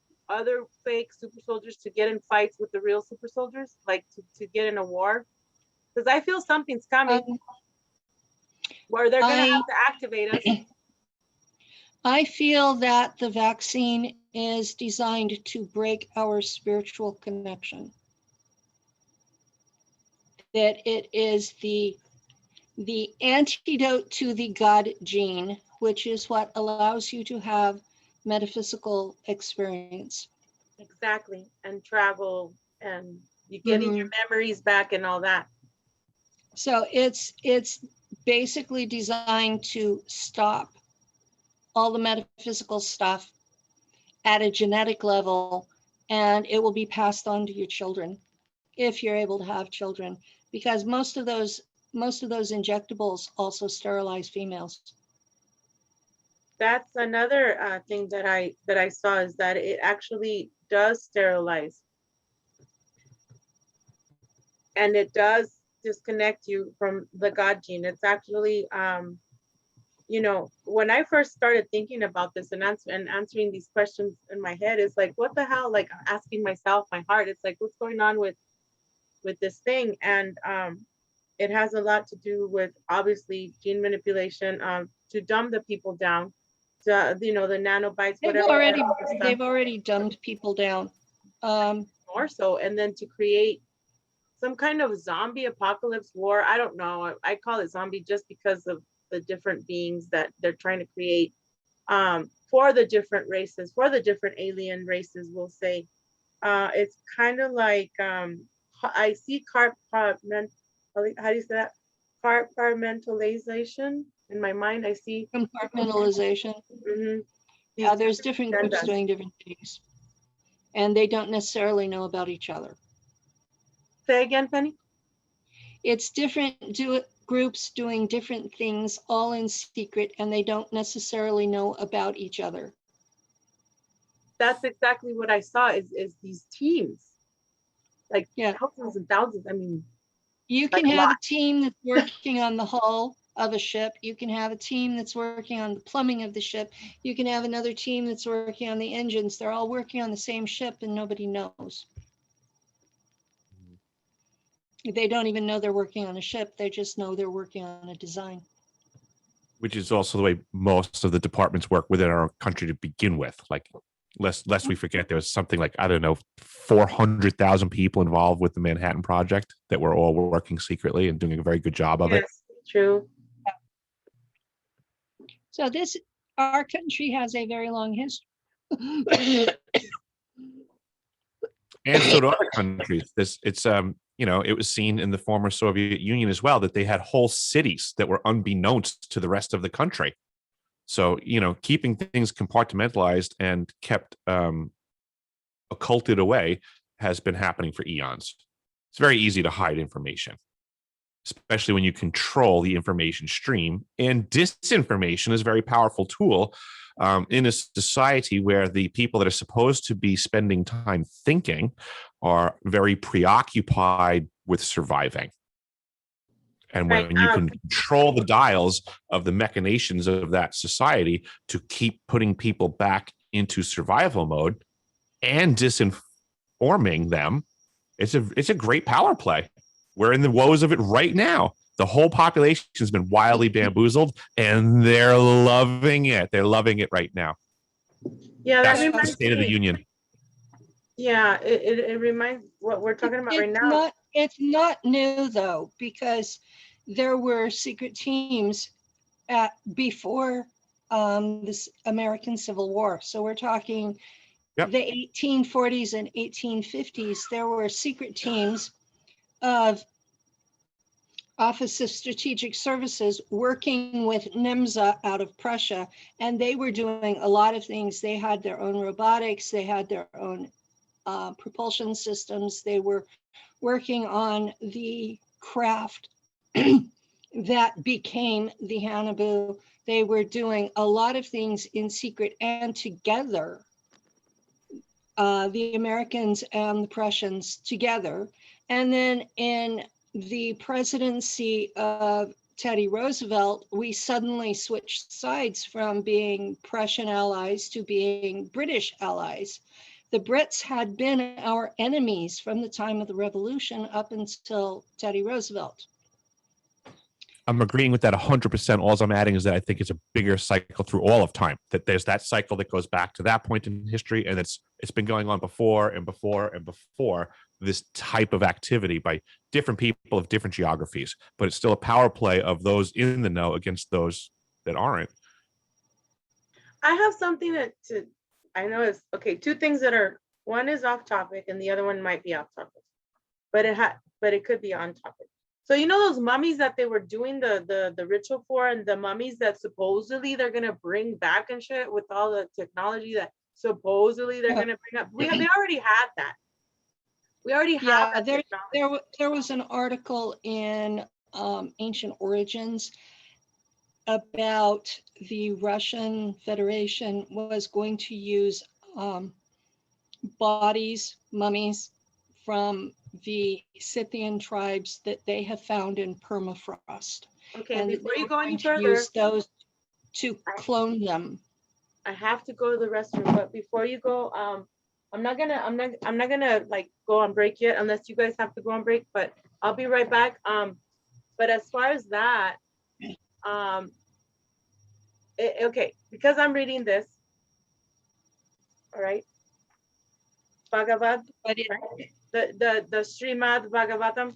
fake super soldiers to get in fights with the real super soldiers, like to get in a war? Because I feel something's coming where they're going to have to activate us. I feel that the vaccine is designed to break our spiritual connection. That it is the antidote to the God gene, which is what allows you to have metaphysical experience. Exactly. And travel, and you getting your memories back and all that. So it's basically designed to stop all the metaphysical stuff at a genetic level, and it will be passed on to your children if you're able to have children, because most of those injectables also sterilize females. That's another thing that I saw, is that it actually does sterilize, and it does disconnect you from the God gene. It's actually, when I first started thinking about this and answering these questions in my head, it's like, what the hell? Like, asking myself, my heart, it's like, what's going on with this thing? And it has a lot to do with, obviously, gene manipulation, to dumb the people down, to, the nanobites, whatever. They've already dumbed people down. More so, and then to create some kind of zombie apocalypse war. I don't know. I call it zombie just because of the different beings that they're trying to create, for the different races, for the different alien races, we'll say. It's kind of like, I see how do you say that? Compartmentalization. In my mind, I see Compartmentalization. Yeah, there's different groups doing different things, and they don't necessarily know about each other. Say again, Penny? It's different groups doing different things, all in secret, and they don't necessarily know about each other. That's exactly what I saw, is these teams, like thousands and thousands. I mean, you can have a team that's working on the hull of a ship. You can have a team that's working on the plumbing of the ship. You can have another team that's working on the engines. They're all working on the same ship and nobody knows. They don't even know they're working on a ship. They just know they're working on a design. Which is also the way most of the departments work within our country to begin with. Like, lest we forget, there was something like, 400,000 people involved with the Manhattan Project that were all working secretly and doing a very good job of it. True. So our country has a very long history. And so do other countries. It was seen in the former Soviet Union as well, that they had whole cities that were unbeknownst to the rest of the country. So, keeping things compartmentalized and kept occulted away has been happening for eons. It's very easy to hide information, especially when you control the information stream. And disinformation is a very powerful tool in a society where the people that are supposed to be spending time thinking are very preoccupied with surviving. And when Right, you can control the dials of the machinations of that society to keep putting people back into survival mode and disinforming them, it's a great power play. We're in the woes of it right now. The whole population has been wildly bamboozled, and they're loving it. They're loving it right now. yeah, that That's the reminds State of the me. Union. Yeah, it reminds what we're talking about right now. It's not new though, because there were secret teams before this American Civil War. So we're talking Yep. the 1840s and 1850s. There were secret teams of Office of Strategic Services working with NIMSA out of Prussia, and they were doing a lot of things. They had their own robotics, they had their own propulsion systems. They were working on the craft that became the Hannibal. They were doing a lot of things in secret and together, the Americans and the Prussians together. And then in the presidency of Teddy Roosevelt, we suddenly switched sides from being Prussian allies to being British allies. The Brits had been our enemies from the time of the revolution up until Teddy Roosevelt. I'm agreeing with that 100%. All I'm adding is that I think it's a bigger cycle through all of time, that there's that cycle that goes back to that point in history. And it's been going on before and before and before, this type of activity by different people of different geographies, but it's still a power play of those in the know against those that aren't. I have something I know is okay. Two things that are, one is off topic and the other one might be off topic, but it could be on topic. So you know those mummies that they were doing the ritual for, and the mummies that supposedly they're gonna bring back and shit with all the technology that supposedly they're gonna bring up. They already had that. We already have that technology. There was an article in Ancient Origins about the Russian Federation was going to use bodies, mummies from the Scythian tribes that they have found in permafrost. Okay, and before you they go were any going to further, use those to clone them. I have to go to the restroom, but before you go, I'm not gonna like go on break yet unless you guys have to go on break, but I'll be right back. But as far as that, okay, because I'm reading this, all right, Bhagavad, But right? The Srimad Bhagavatam,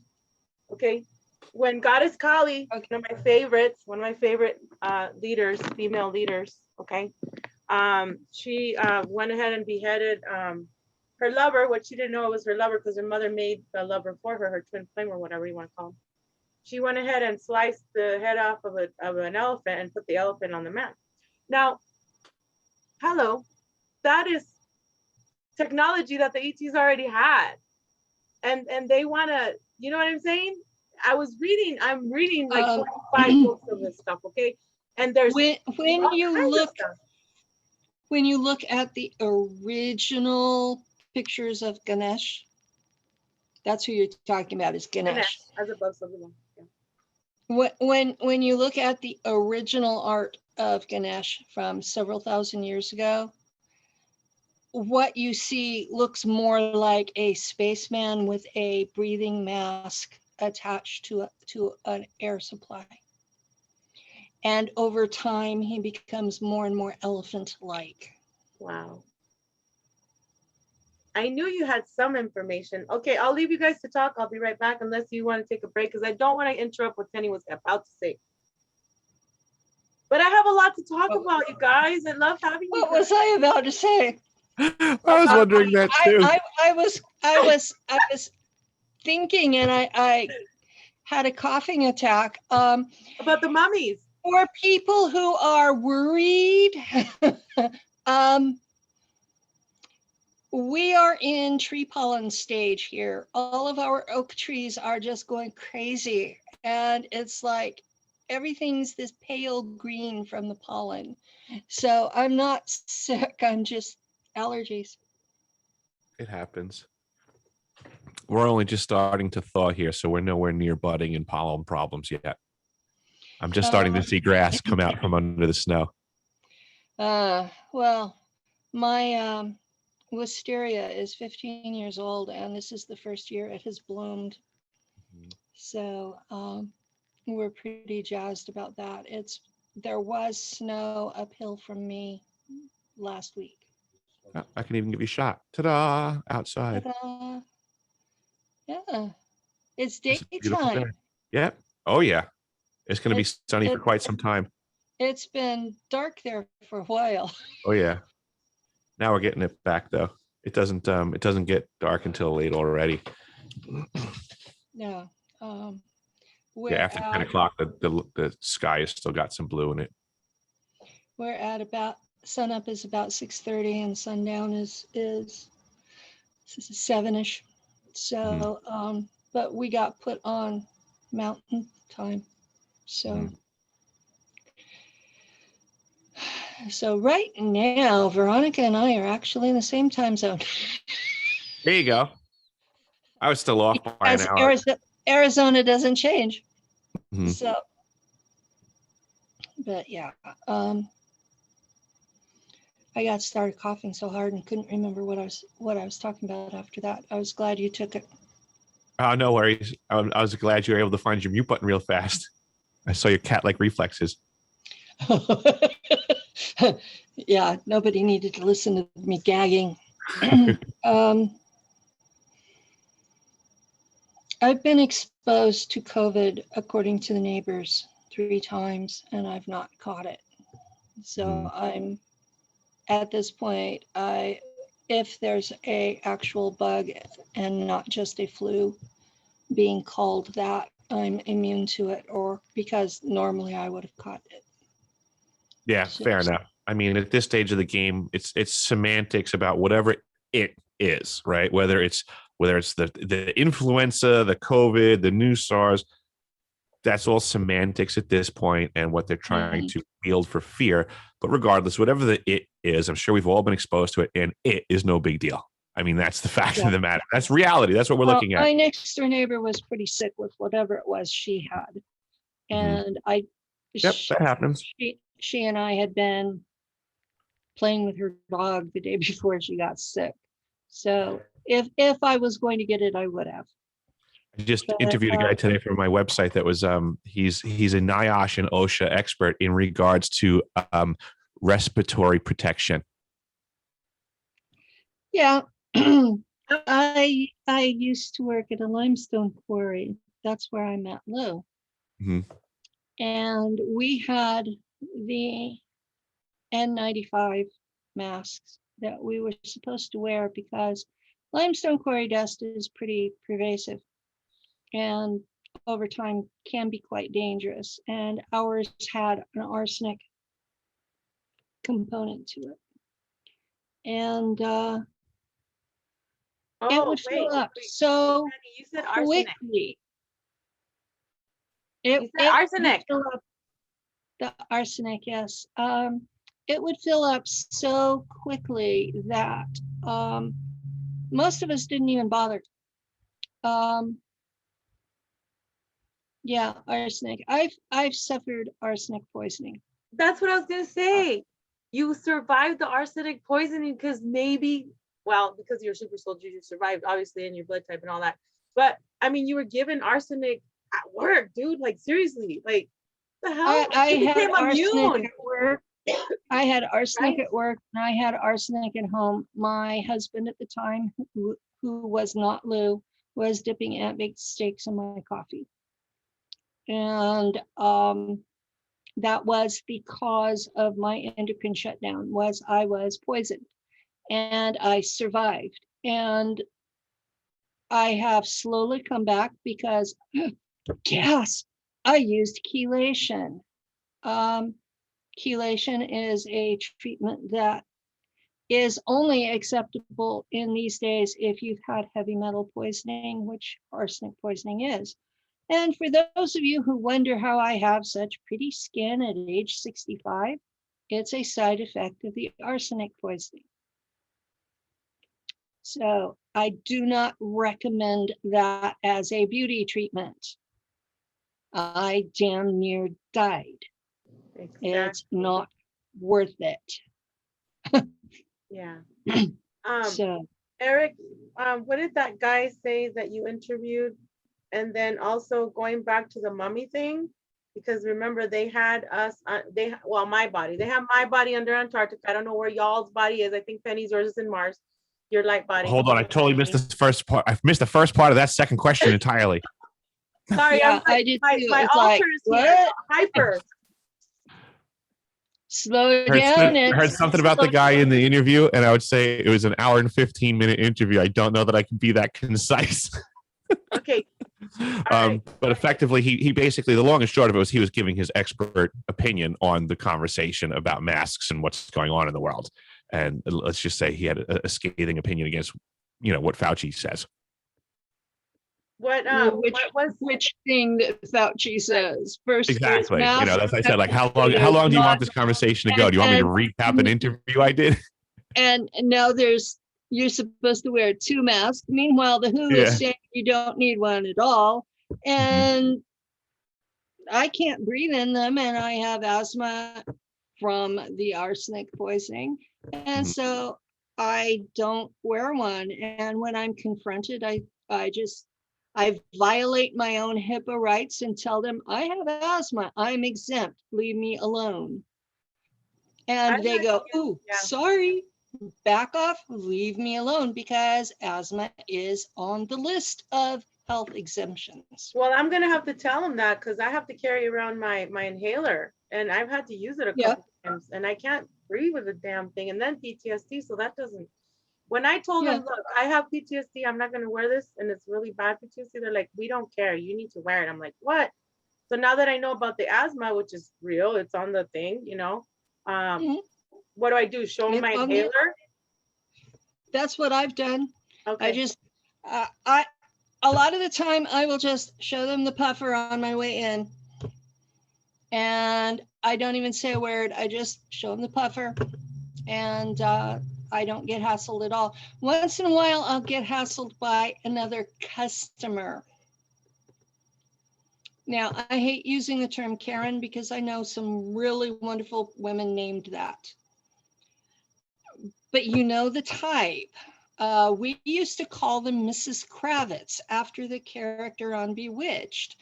okay. When Goddess Kali, one of my favorite leaders, female leaders, okay, she went ahead and beheaded her lover, what she didn't know it was her lover because her mother made the lover for her, her twin flame or whatever you want to call him. She went ahead and sliced the head off of an elephant and put the elephant on the man. Now, hello, that is technology that the ETs already had. And they want to, you know what I'm saying? I'm reading like 25 books of this stuff, okay? And there's when you look at the original pictures of Ganesh, that's who you're talking about, is Ganesh. As above, so below. Yeah. When you look at the original art of Ganesh from several thousand years ago, what you see looks more like a spaceman with a breathing mask attached to an air supply. And over time, he becomes more and more elephant-like. Wow. I knew you had some information. Okay, I'll leave you guys to talk. I'll be right back unless you want to take a break because I don't want to interrupt what Penny was about to say. But I have a lot to talk about, you guys. I love having you What guys. was I about to say? I was wondering that too. I was thinking, and I had a coughing attack. About the mummies. For people who are worried, we are in tree pollen stage here. All of our oak trees are just going crazy, and it's like everything's this pale green from the pollen. So I'm not sick. I'm just allergies. It happens. We're only just starting to thaw here, so we're nowhere near budding and pollen problems yet. I'm just starting to see grass come out from under the snow. Well, my wisteria is 15 years old, and this is the first year it has bloomed. So we're pretty jazzed about that. There was snow uphill from me last week. I can even give you a shot. Ta-da! Outside. Ta-da. Yeah, it's It's a beautiful day. daytime. Yep. Oh yeah. It's going to be It's- sunny for it- quite some time. It's been dark there for a while. Oh yeah. Now we're getting it back though. It doesn't get dark until late already. Yeah. Yeah, after 10 o'clock, the sky has still got some blue in it. We're at about sunup is about 6:30 and sundown is 7ish. So but we got put on mountain time. So so right now Veronica and I are actually in the same time zone. There you go. I was still off by an As hour. Arizona doesn't change. Mhm. So but yeah, I got started coughing so hard and couldn't remember what I was talking about after that. I was glad you took it. Oh, no worries. I was glad you were able to find your mute button real fast. I saw your cat-like reflexes. Yeah, nobody needed to listen to me gagging. I've been exposed to COVID, according to the neighbors, 3 times, and I've not caught it. So I'm at this point, if there's a actual bug and not just a flu being called that, I'm immune to it, or because normally I would have caught it. Yeah, fair enough. I mean, at this stage of the game, it's semantics about whatever it is, right? Whether it's the influenza, the COVID, the new SARS, that's all semantics at this point and what they're trying to field for fear. But regardless, whatever the it is, I'm sure we've all been exposed to it, and it is no big deal. I mean, that's the fact of the matter. That's reality. That's what we're looking at. My next door neighbor was pretty sick with whatever it was she had. And Yep, that happens. She and I had been playing with her dog the day before she got sick. So if I was going to get it, I would have. I just interviewed a guy today from my website that was he's a NIOSH and OSHA expert in regards to respiratory protection. Yeah. I used to work at a limestone quarry. That's where I met Lou. And we had the N95 masks that we were supposed to wear because limestone quarry dust is pretty pervasive and over time can be quite dangerous. And ours had an arsenic component to it. And it would fill up so you said arsenic. quickly. You said arsenic. Would fill up the arsenic, yes. It would fill up so quickly that most of us didn't even bother. Yeah, arsenic. I've suffered arsenic poisoning. That's what I was gonna say. You survived the arsenic poisoning because because you're a super soldier, you survived obviously, and your blood type and all that. But I mean, you were given arsenic at work, dude. Like seriously, like the hell? I You had became arsenic immune. at work. I had arsenic at work, and I had arsenic at home. My husband at the time, who was not Lou, was dipping ant baked steaks in my coffee. And That was the cause of my endocrine shutdown, was I was poisoned, and I survived. And I have slowly come back because, yes, I used chelation. Chelation is a treatment that is only acceptable in these days if you've had heavy metal poisoning, which arsenic poisoning is. And for those of you who wonder how I have such pretty skin at age 65, it's a side effect of the arsenic poisoning. So I do not recommend that as a beauty treatment. I damn near died. Exactly. It's not worth it. Yeah. So Eric, what did that guy say that you interviewed? And then also going back to the mummy thing, because remember they had us, my body, they have my body under Antarctica. I don't know where y'all's body is. I think Penny's, yours is in Mars, your light body. Hold on, I totally missed the first part. I've missed the first part of that second question entirely. Sorry, yeah, I did my too. my It's alter like, is here. what? Hyper. Slow down. I heard something about the guy in the interview, and I would say it was an hour and 15-minute interview. I don't know that I can be that concise. Okay. Right. But effectively, he basically, the long and short of it was he was giving his expert opinion on the conversation about masks and what's going on in the world. And let's just say he had a scathing opinion against, what Fauci says. What which thing that Fauci says first? Exactly. Mask, That's I said. Like, how long do you want this conversation to go? Do you want me to recap an interview I did? And now you're supposed to wear 2 masks. Meanwhile, the WHO is saying you don't need one at all. And I can't breathe in them, and I have asthma from the arsenic poisoning. And so I don't wear one. And when I'm confronted, I violate my own HIPAA rights and tell them I have asthma. I'm exempt. Leave me alone. And they go, "Ooh, sorry, back off, leave me alone," because asthma is on the list of health exemptions. Well, I'm gonna have to tell them that because I have to carry around my inhaler, and I've had to use it a couple times, and I can't breathe with the damn thing, and then PTSD. So that doesn't. When I told them, look, I have PTSD, I'm not gonna wear this, and it's really bad PTSD, they're like, we don't care, you need to wear it. I'm like, what? So now that I know about the asthma, which is real, it's on the thing, what do I do? Show them my inhaler? That's what I've done. Okay. I just, a lot of the time I will just show them the puffer on my way in, and I don't even say a word. I just show them the puffer, and I don't get hassled at all. Once in a while, I'll get hassled by another customer. Now, I hate using the term Karen because I know some really wonderful women named that. But you know the type. We used to call them Mrs. Kravitz after the character on Bewitched.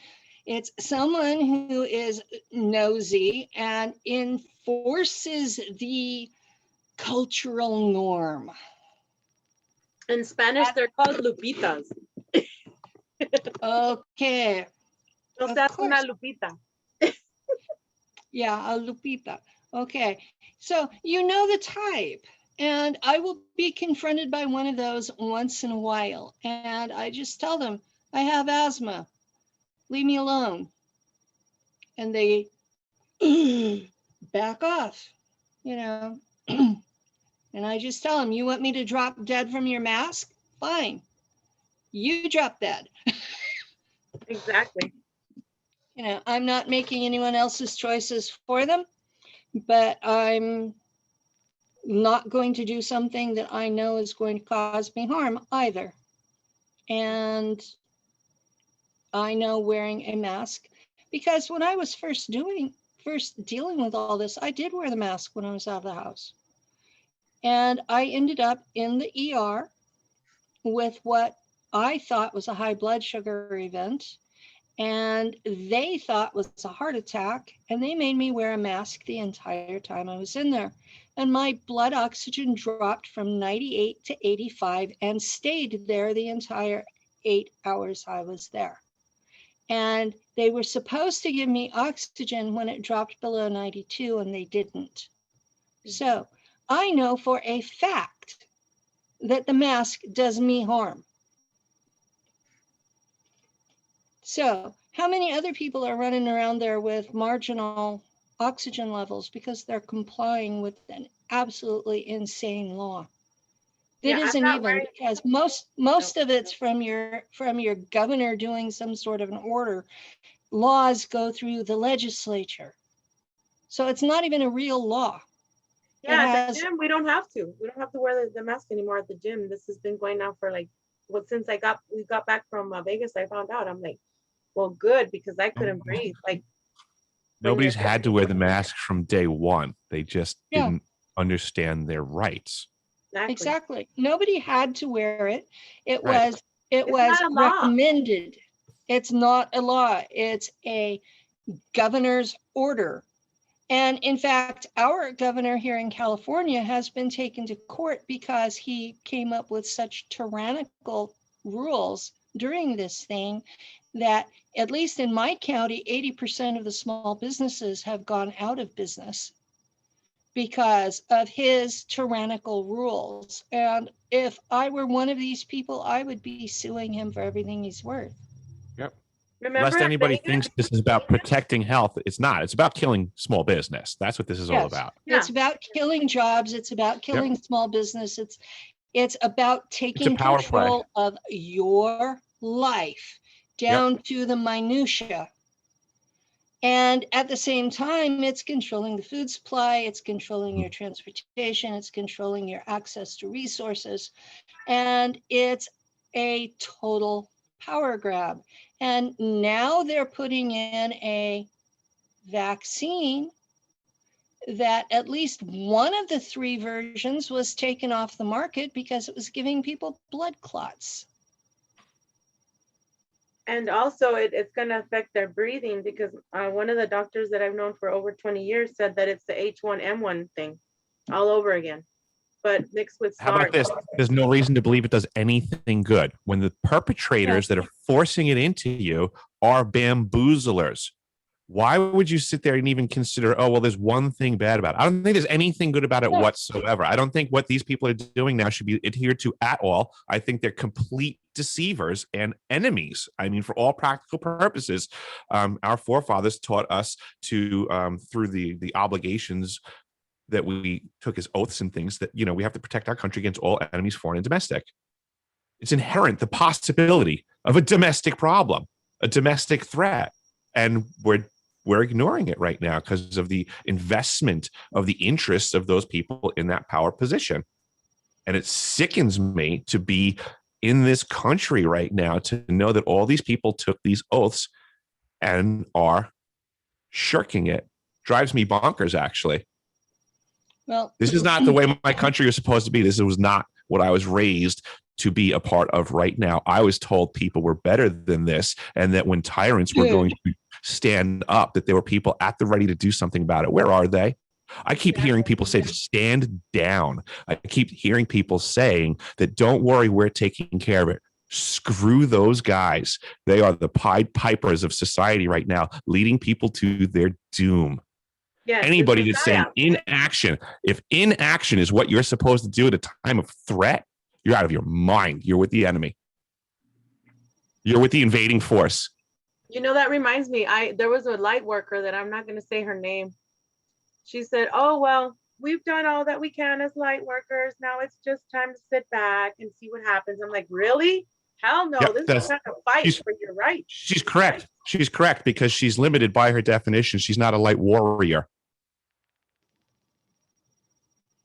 It's someone who is nosy and enforces the cultural norm. In Spanish, they're called lupitas. Okay. No seas una lupita. Yeah, a lupita. Okay. So you know the type. And I will be confronted by one of those once in a while. And I just tell them, I have asthma. Leave me alone. And they back off, And I just tell them, you want me to drop dead from your mask? Fine. You drop dead. Exactly. I'm not making anyone else's choices for them, but I'm not going to do something that I know is going to cause me harm either. And I know wearing a mask, because when I was first dealing with all this, I did wear the mask when I was out of the house. And I ended up in the ER with what I thought was a high blood sugar event, and they thought was a heart attack, and they made me wear a mask the entire time I was in there. And my blood oxygen dropped from 98 to 85 and stayed there the entire 8 hours I was there. And they were supposed to give me oxygen when it dropped below 92 and they didn't. So I know for a fact that the mask does me harm. So how many other people are running around there with marginal oxygen levels because they're complying with an absolutely insane law? That Yeah, I'm isn't not even wearing- because most of it's from your governor doing some sort of an order. Laws go through the legislature. So it's not even a real law. Yeah, at has- the gym, we don't have to. We don't have to wear the mask anymore at the gym. This has been going on for like, well, since we got back from Vegas, I found out. I'm like, well, good, because I couldn't breathe. Like, Nobody's had to wear the mask from day one. They just Yeah. didn't understand their rights. Exactly. Nobody had to wear it. It Right. was It's not a law. recommended. It's not a law. It's a governor's order. And in fact, our governor here in California has been taken to court because he came up with such tyrannical rules during this thing that, at least in my county, 80% of the small businesses have gone out of business because of his tyrannical rules. And if I were one of these people, I would be suing him for everything he's worth. Yep. remember Lest at anybody Vegas? thinks this is about protecting health, it's not. It's about killing small business. That's what this is all Yes. about. Yeah. It's about killing jobs. It's about killing small business. It's about taking power play. control of your life down to the minutia. And at the same time, it's controlling the food supply, it's controlling your transportation, it's controlling your access to resources, and it's a total power grab. And now they're putting in a vaccine that at least one of the 3 versions was taken off the market because it was giving people blood clots. And also it's going to affect their breathing, because one of the doctors that I've known for over 20 years said that it's the H1N1 thing all over again, but mixed with How about SARS. this? There's no reason to believe it does anything good when the perpetrators that are forcing it into you are bamboozlers. Why would you sit there and even consider, oh, well, there's one thing bad about it? I don't think there's anything good about it whatsoever. I don't think what these people are doing now should be adhered to at all. I think they're complete deceivers and enemies. I mean, for all practical purposes, our forefathers taught us to, through the obligations that we took as oaths and things, that, we have to protect our country against all enemies, foreign and domestic. It's inherent, the possibility of a domestic problem, a domestic threat. And we're ignoring it right now because of the investment of the interests of those people in that power position. And it sickens me to be in this country right now to know that all these people took these oaths and are shirking it. Drives me bonkers, actually. Well, This is not the way my country is supposed to be. This was not what I was raised to be a part of right now. I was told people were better than this, and that when tyrants were going to stand up, that there were people at the ready to do something about it. Where are they? I keep hearing people say to stand down. I keep hearing people saying that don't worry, we're taking care of it. Screw those guys. They are the Pied Pipers of society right now, leading people to their doom. Yes, Anybody that's saying inaction, if inaction is what you're supposed to do at a time of threat, you're out of your mind. You're with the enemy. You're with the invading force. That reminds me, there was a light worker that I'm not going to say her name. She said, oh, well, we've done all that we can as light workers. Now it's just time to sit back and see what happens. I'm like, really? Hell no. Yep, This is not a fight for your rights. She's correct. She's correct because she's limited by her definition. She's not a light warrior.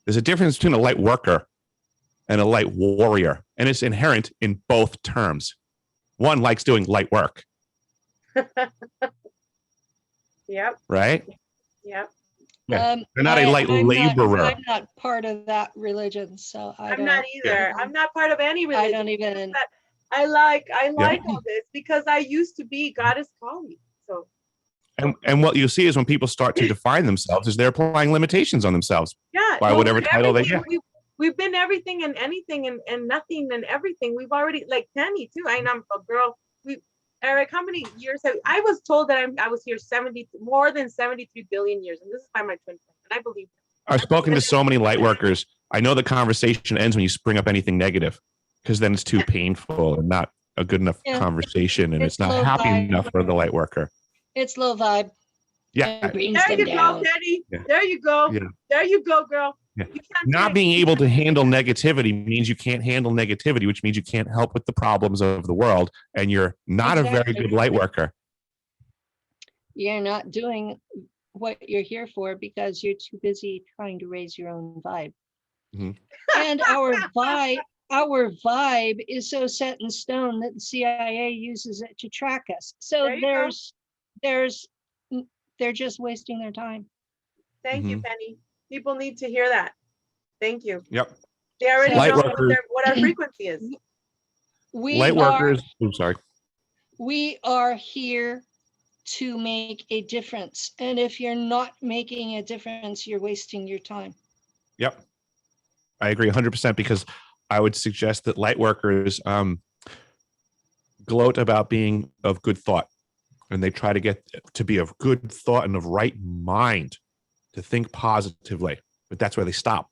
There's a difference between a light worker and a light warrior, and it's inherent in both terms. One likes doing light work. Yep. Right? Yep. Yeah. They're not a light laborer. I'm not part of that religion, so I'm not either. I'm not part of any religion. I don't even. I like all this because I used to be goddess calling. So. And what you'll see is when people start to define themselves, is they're applying limitations on themselves. Yeah. By whatever title they get. We've been everything and anything and nothing and everything. We've already, like Penny too. I'm a girl. Eric, how many years have I was told that I was here more than 73 billion years, and this is by my twin friend, and I believe it. I've spoken to so many light workers. I know the conversation ends when you bring up anything negative, because then it's too painful and not a good enough Yeah. conversation, and It's it's not low happy vibe. enough for the light worker. It's low vibe. Yeah, And brings There them you down. go, Penny. Yeah. There you go. Yeah. There you go, girl. Yeah. You can't not say- being able to handle negativity means you can't handle negativity, which means you can't help with the problems of the world, and you're not a very Exactly. good light worker. You're not doing what you're here for because you're too busy trying to raise your own vibe. Mhm. And our vibe is so set in stone that the CIA uses it to track us. So There you go. they're just wasting their time. Thank you, Penny. People need to hear that. Thank you. Yep. They already Light know workers- what our frequency is. Light workers. I'm sorry. We are here to make a difference. And if you're not making a difference, you're wasting your time. Yep. I agree 100% because I would suggest that light workers gloat about being of good thought, and they try to get to be of good thought and of right mind to think positively, but that's where they stop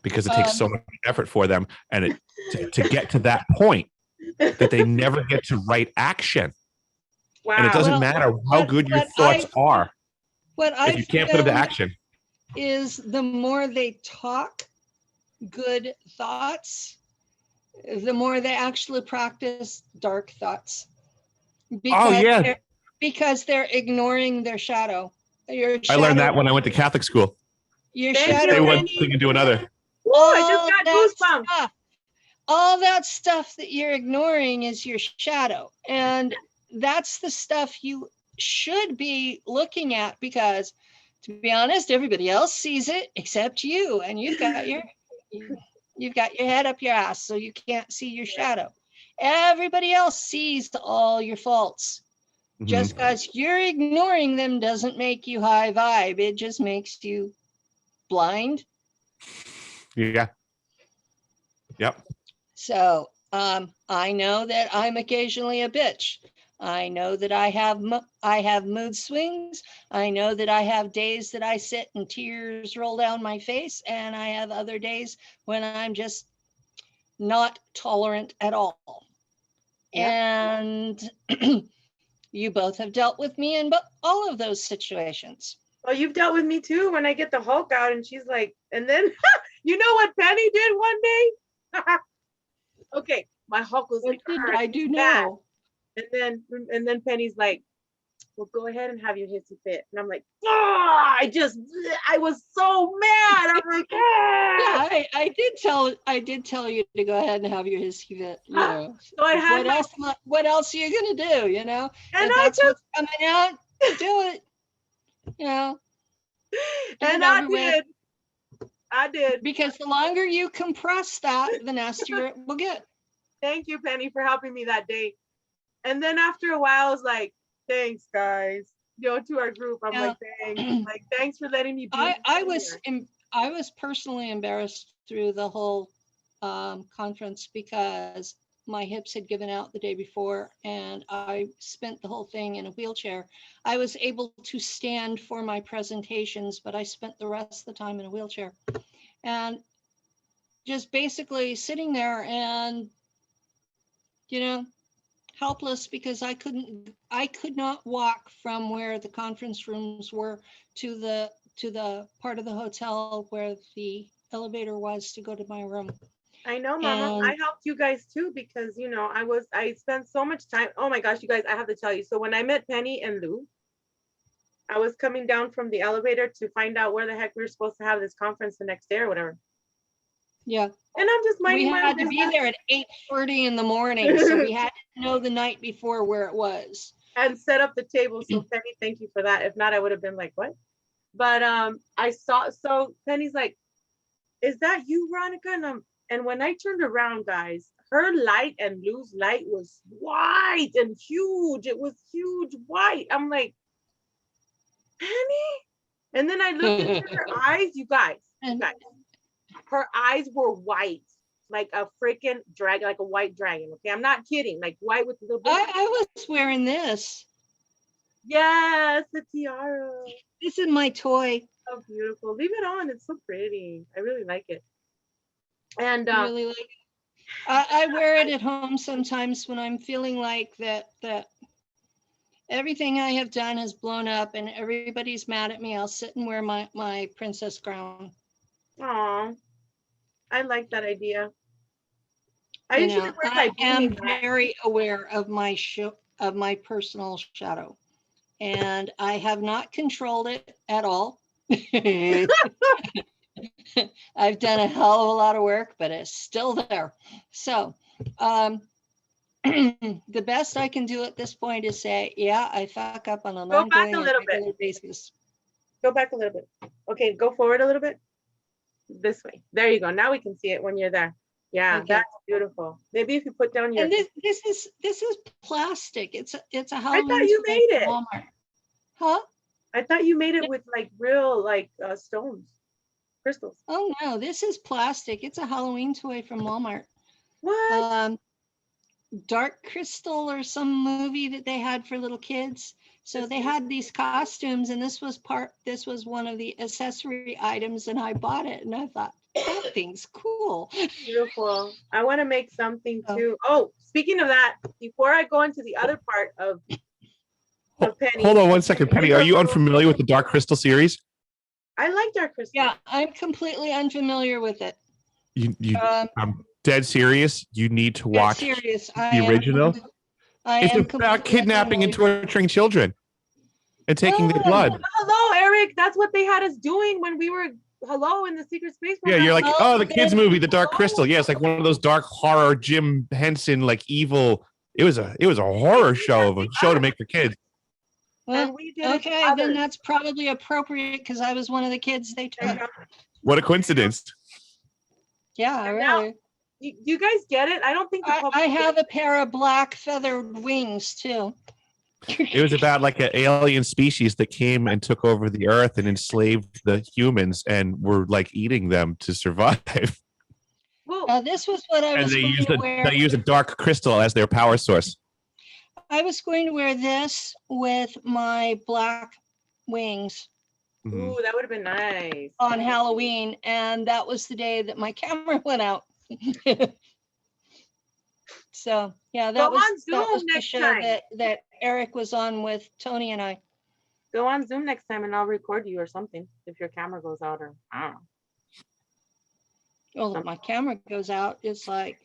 because it takes so much effort for them and to get to that point that they never get to right action. Wow. And it doesn't Well, matter how what- good your what thoughts are What if you can't put them to action. is the more they talk good thoughts, the more they actually practice dark thoughts. Yeah. Because they're ignoring their shadow. I learned that when I went to Catholic school. Your Thank shadow. you, Say one Penny. thing and do another. Ooh, I just got that goosebumps. stuff, all that stuff that you're ignoring is your shadow. And that's the stuff you should be looking at because, to be honest, everybody else sees it except you. And you've got your head up your ass, so you can't see your shadow. Everybody else sees all your faults. Just because you're ignoring them doesn't make you high vibe. It just makes you blind. Yeah. Yep. So I know that I'm occasionally a bitch. I know that I have mood swings. I know that I have days that I sit and tears roll down my face, and I have other days when I'm just not tolerant at all. Yeah. And you both have dealt with me in all of those situations. Well, you've dealt with me too when I get the Hulk out and she's like, and then you know what Penny did one day? Okay, my Hulk was What like, did "Arr, I do bad." now? And then Penny's like, well, go ahead and have your hissy fit. And I'm like, oh, I was so mad. I'm like, ah. Yeah, I did tell you to go ahead and have your hissy fit. You know, So I had what else are you gonna do? You know, and if I that's just, what's coming out, do it. You know, get and it I over with. did. Because the longer you compress that, the nastier it will get. Thank you, Penny, for helping me that day. And then after a while, I was like, thanks, guys. You know, to our group, I'm like, thanks. Like, thanks for letting me be. I was personally embarrassed through the whole conference because my hips had given out the day before and I spent the whole thing in a wheelchair. I was able to stand for my presentations, but I spent the rest of the time in a wheelchair. And just basically sitting there and, you know, helpless because I could not walk from where the conference rooms were to the part of the hotel where the elevator was to go to my room. I know, Mama. I helped you guys too because, you know, I spent so much time. Oh my gosh, you guys, I have to tell you. So when I met Penny and Lou, I was coming down from the elevator to find out where the heck we were supposed to have this conference the next day or whatever. Yeah. And I'm just minding We my had to be there at 8:30 in the morning, so we had to know the night before where it was. And set up the table. So Penny, thank you for that. If not, I would have been like, what? But I saw, so Penny's like, is that you, Veronica? And when I turned around, guys, her light and Lou's light was white and huge. It was huge white. I'm like, Penny? And then I looked into her eyes, you guys. Her eyes were white, like a freaking dragon, like a white dragon. Okay, I'm not kidding. Like white with a little bit. I was wearing this. Yes, the tiara. This is my toy. So beautiful. Leave it on. It's so pretty. I really like it. And I really like it. I wear it at home sometimes when I'm feeling like that everything I have done has blown up and everybody's mad at me. I'll sit and wear my princess crown. aw, I like that idea. I You usually know, wear I my am beanie hat. very aware of my personal shadow, and I have not controlled it at all. I've done a hell of a lot of work, but it's still there. So, the best I can do at this point is say, yeah, I fuck up on an Go back ongoing a and little bit. regular basis. Go back a little bit. Okay, go forward a little bit. This way. There you go. Now we can see it when you're there. Yeah, Okay. that's beautiful. Maybe if you put down your. And this is plastic. It's a I Halloween thought you toy made from it. Walmart. Huh? I thought you made it with like real like stones, crystals. Oh no, this is plastic. It's a Halloween toy from Walmart. What? Dark Crystal or some movie that they had for little kids. So they had these costumes, and this was one of the accessory items, and I bought it, and I thought, that thing's cool. Beautiful. I want to make something Oh. too. Oh, speaking of that, before I go into the other part of Penny. Hold on one second, Penny. Are you unfamiliar with the Dark Crystal series? I like Dark Crystal. Yeah, I'm completely unfamiliar with it. I'm dead serious. You need to watch Serious. the original. It's about kidnapping and torturing children and taking their blood. Hello, Eric. That's what they had us doing when we were in the secret space Yeah, program. you're like, Oh, oh, the kids then- movie, The Dark Crystal. Yeah, it's like one of those dark horror Jim Henson, like evil. It was a horror show to make for kids. Well, And we did it okay, to then others. that's probably appropriate because I was one of the kids they took. What a coincidence. Yeah, And now- really. You guys get it? I don't think the public I have a pair of black feathered wings too. It was about like an alien species that came and took over the earth and enslaved the humans and were like eating them to survive. Well, This was what I And was they going to wear. use a dark crystal as their power source. I was going to wear this with my black wings Mhm. ooh, that would have been nice. on Halloween, and that was the day that my camera went out. So yeah, Go that was on Zoom the next show time. that Eric was on with Tony and I. Go on Zoom next time and I'll record you or something if your camera goes out or I don't know. Well, if my camera goes out, it's like,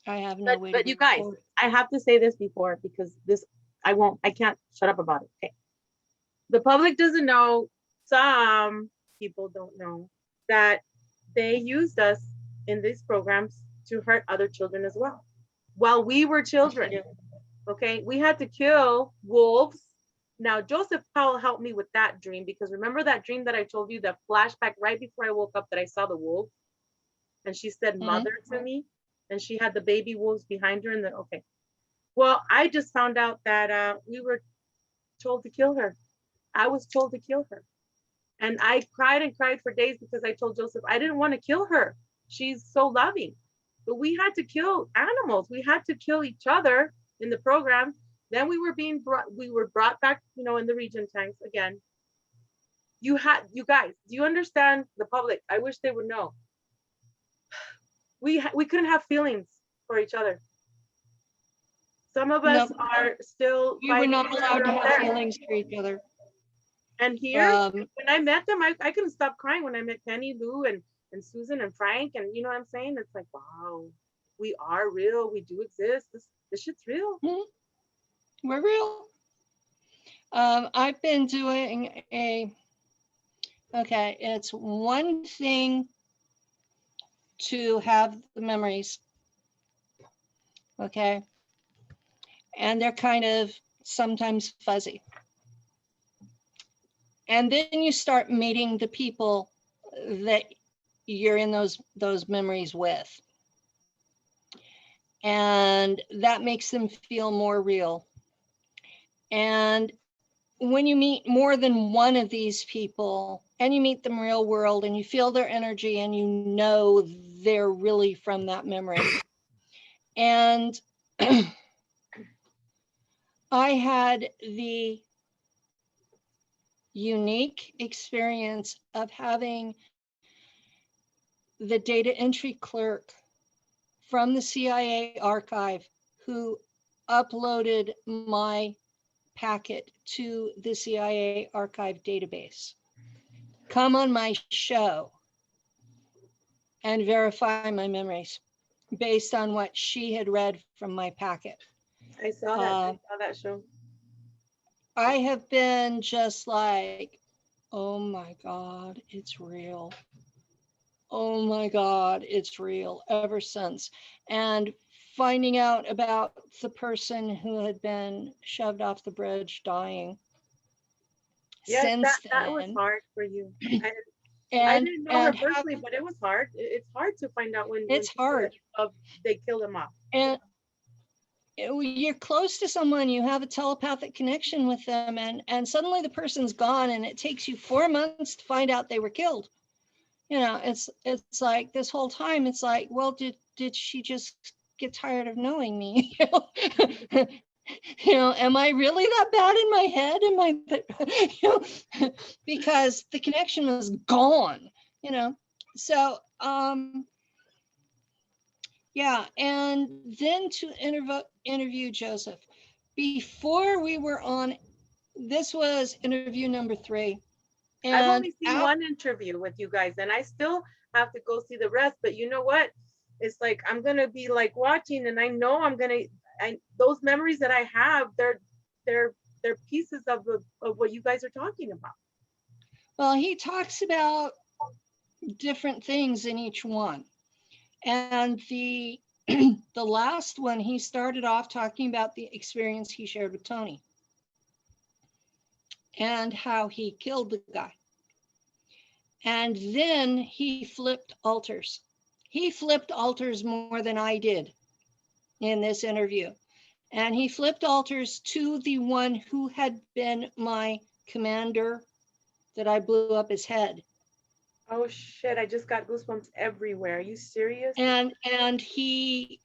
I have no way to But you guys, record. I have to say this before because I can't shut up about it. Okay. The public doesn't know, some people don't know that they used us in these programs to hurt other children as well. While we were children, okay, we had to kill wolves. Now, Joseph Powell helped me with that dream because remember that dream that I told you, that flashback right before I woke up that I saw the wolf and she said mother to me and she had the baby wolves behind her okay. Well, I just found out that we were told to kill her. I was told to kill her. And I cried and cried for days because I told Joseph, I didn't want to kill her. She's so loving. But we had to kill animals. We had to kill each other in the program. Then we were brought back, in the region tanks again. You guys, do you understand the public? I wish they would know. We couldn't have feelings for each other. Some of us Nope. are still We were fighting not each allowed other to out have there. feelings for each other. And here, Um, when I met them, I couldn't stop crying when I met Penny, Lou, and Susan and Frank, and you know what I'm saying? It's like, wow, we are real. We do exist. This shit's real. We're real. I've been doing it's one thing to have the memories, okay? And they're kind of sometimes fuzzy. And then you start meeting the people that you're in those memories with. And that makes them feel more real. And when you meet more than one of these people and you meet them real world and you feel their energy and you know they're really from that memory. And I had the unique experience of having the data entry clerk from the CIA archive who uploaded my packet to the CIA archive database come on my show and verify my memories based on what she had read from my packet. I saw that. I saw that show. I have been just like, oh my God, it's real. Oh my God, it's real ever since. And finding out about the person who had been shoved off the bridge dying. Yes, Since that was then, hard for you. I and didn't know her and personally, but it was hard. It's hard to find out when it's people hard. they kill them off. And you're close to someone, you have a telepathic connection with them, and suddenly the person's gone, and it takes you 4 months to find out they were killed. You know, it's like this whole time, it's like, well, did she just get tired of knowing me? You know, am I really that bad in my head? Am I, you know, because the connection was gone, you know? So, yeah, and then to interview Joseph. Before we were on, this was interview number 3. I've And only seen one interview with you guys, and I still have to go see the rest. But you know what? It's like I'm gonna be like watching, and I know those memories that I have, they're pieces of what you guys are talking about. well, he talks about different things in each one. And the the last one, he started off talking about the experience he shared with Tony and how he killed the guy. And then he flipped altars. He flipped altars more than I did in this interview. And he flipped altars to the one who had been my commander that I blew up his head. Oh shit, I just got goosebumps everywhere. Are you serious? And he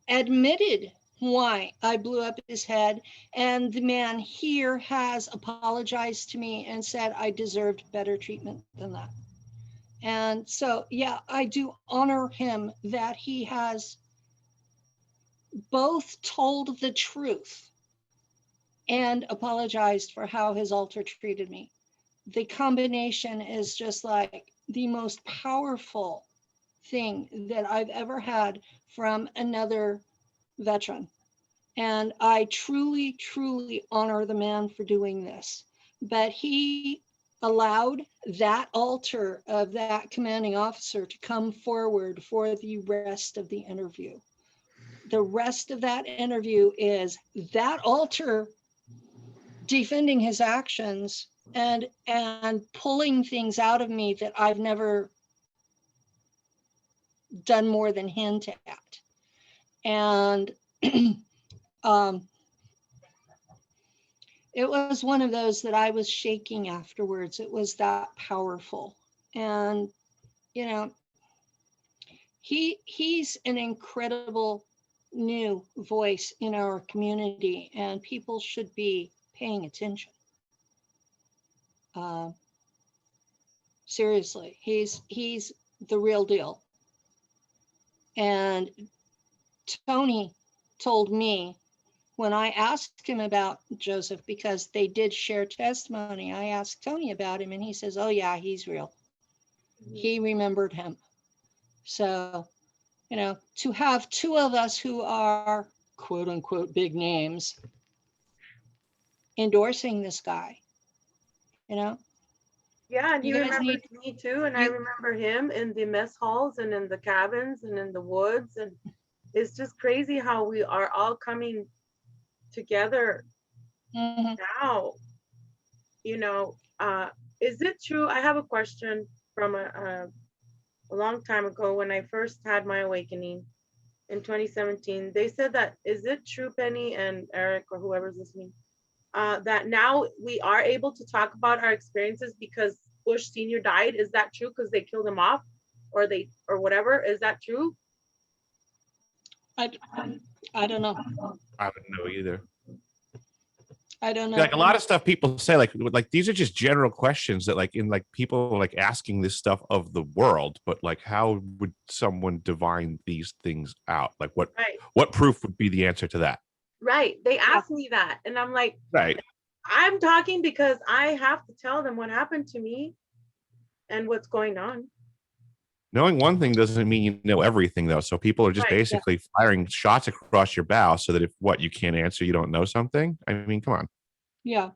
admitted why I blew up his head. And the man here has apologized to me and said I deserved better treatment than that. And so, yeah, I do honor him that he has both told the truth and apologized for how his altar treated me. The combination is just like the most powerful thing that I've ever had from another veteran. And I truly, truly honor the man for doing this. But he allowed that altar of that commanding officer to come forward for the rest of the interview. The rest of that interview is that altar defending his actions and pulling things out of me that I've never done more than hint at. And it was one of those that I was shaking afterwards. It was that powerful. And, you know, he's an incredible new voice in our community, and people should be paying attention. Seriously, he's the real deal. And Tony told me when I asked him about Joseph, because they did share testimony, I asked Tony about him, and he says, oh yeah, he's real. He remembered him. So, you know, to have two of us who are quote unquote big names endorsing this guy, you know. Yeah, and You he guys remembers need- me too, and I remember him in the mess halls and in the cabins and in the woods, and it's just crazy how we are all coming together Mhm. now. You know, is it true? I have a question from a long time ago when I first had my awakening in 2017. They said that, is it true, Penny and Eric or whoever's listening, that now we are able to talk about our experiences because Bush Sr. died? Is that true? Because they killed him off? or whatever. Is that true? I don't know. I wouldn't know either. I don't know. Like a lot of stuff people say, like these are just general questions that like in like people like asking this stuff of the world, but like how would someone divine these things out? Like Right. what proof would be the answer to that? Right. They asked me that, and I'm like, Right. I'm talking because I have to tell them what happened to me and what's going on. Knowing one thing doesn't mean you know everything, though. So people are just Right, basically firing shots across your bow so that if you can't answer, you don't know something. I mean, come on. Yeah.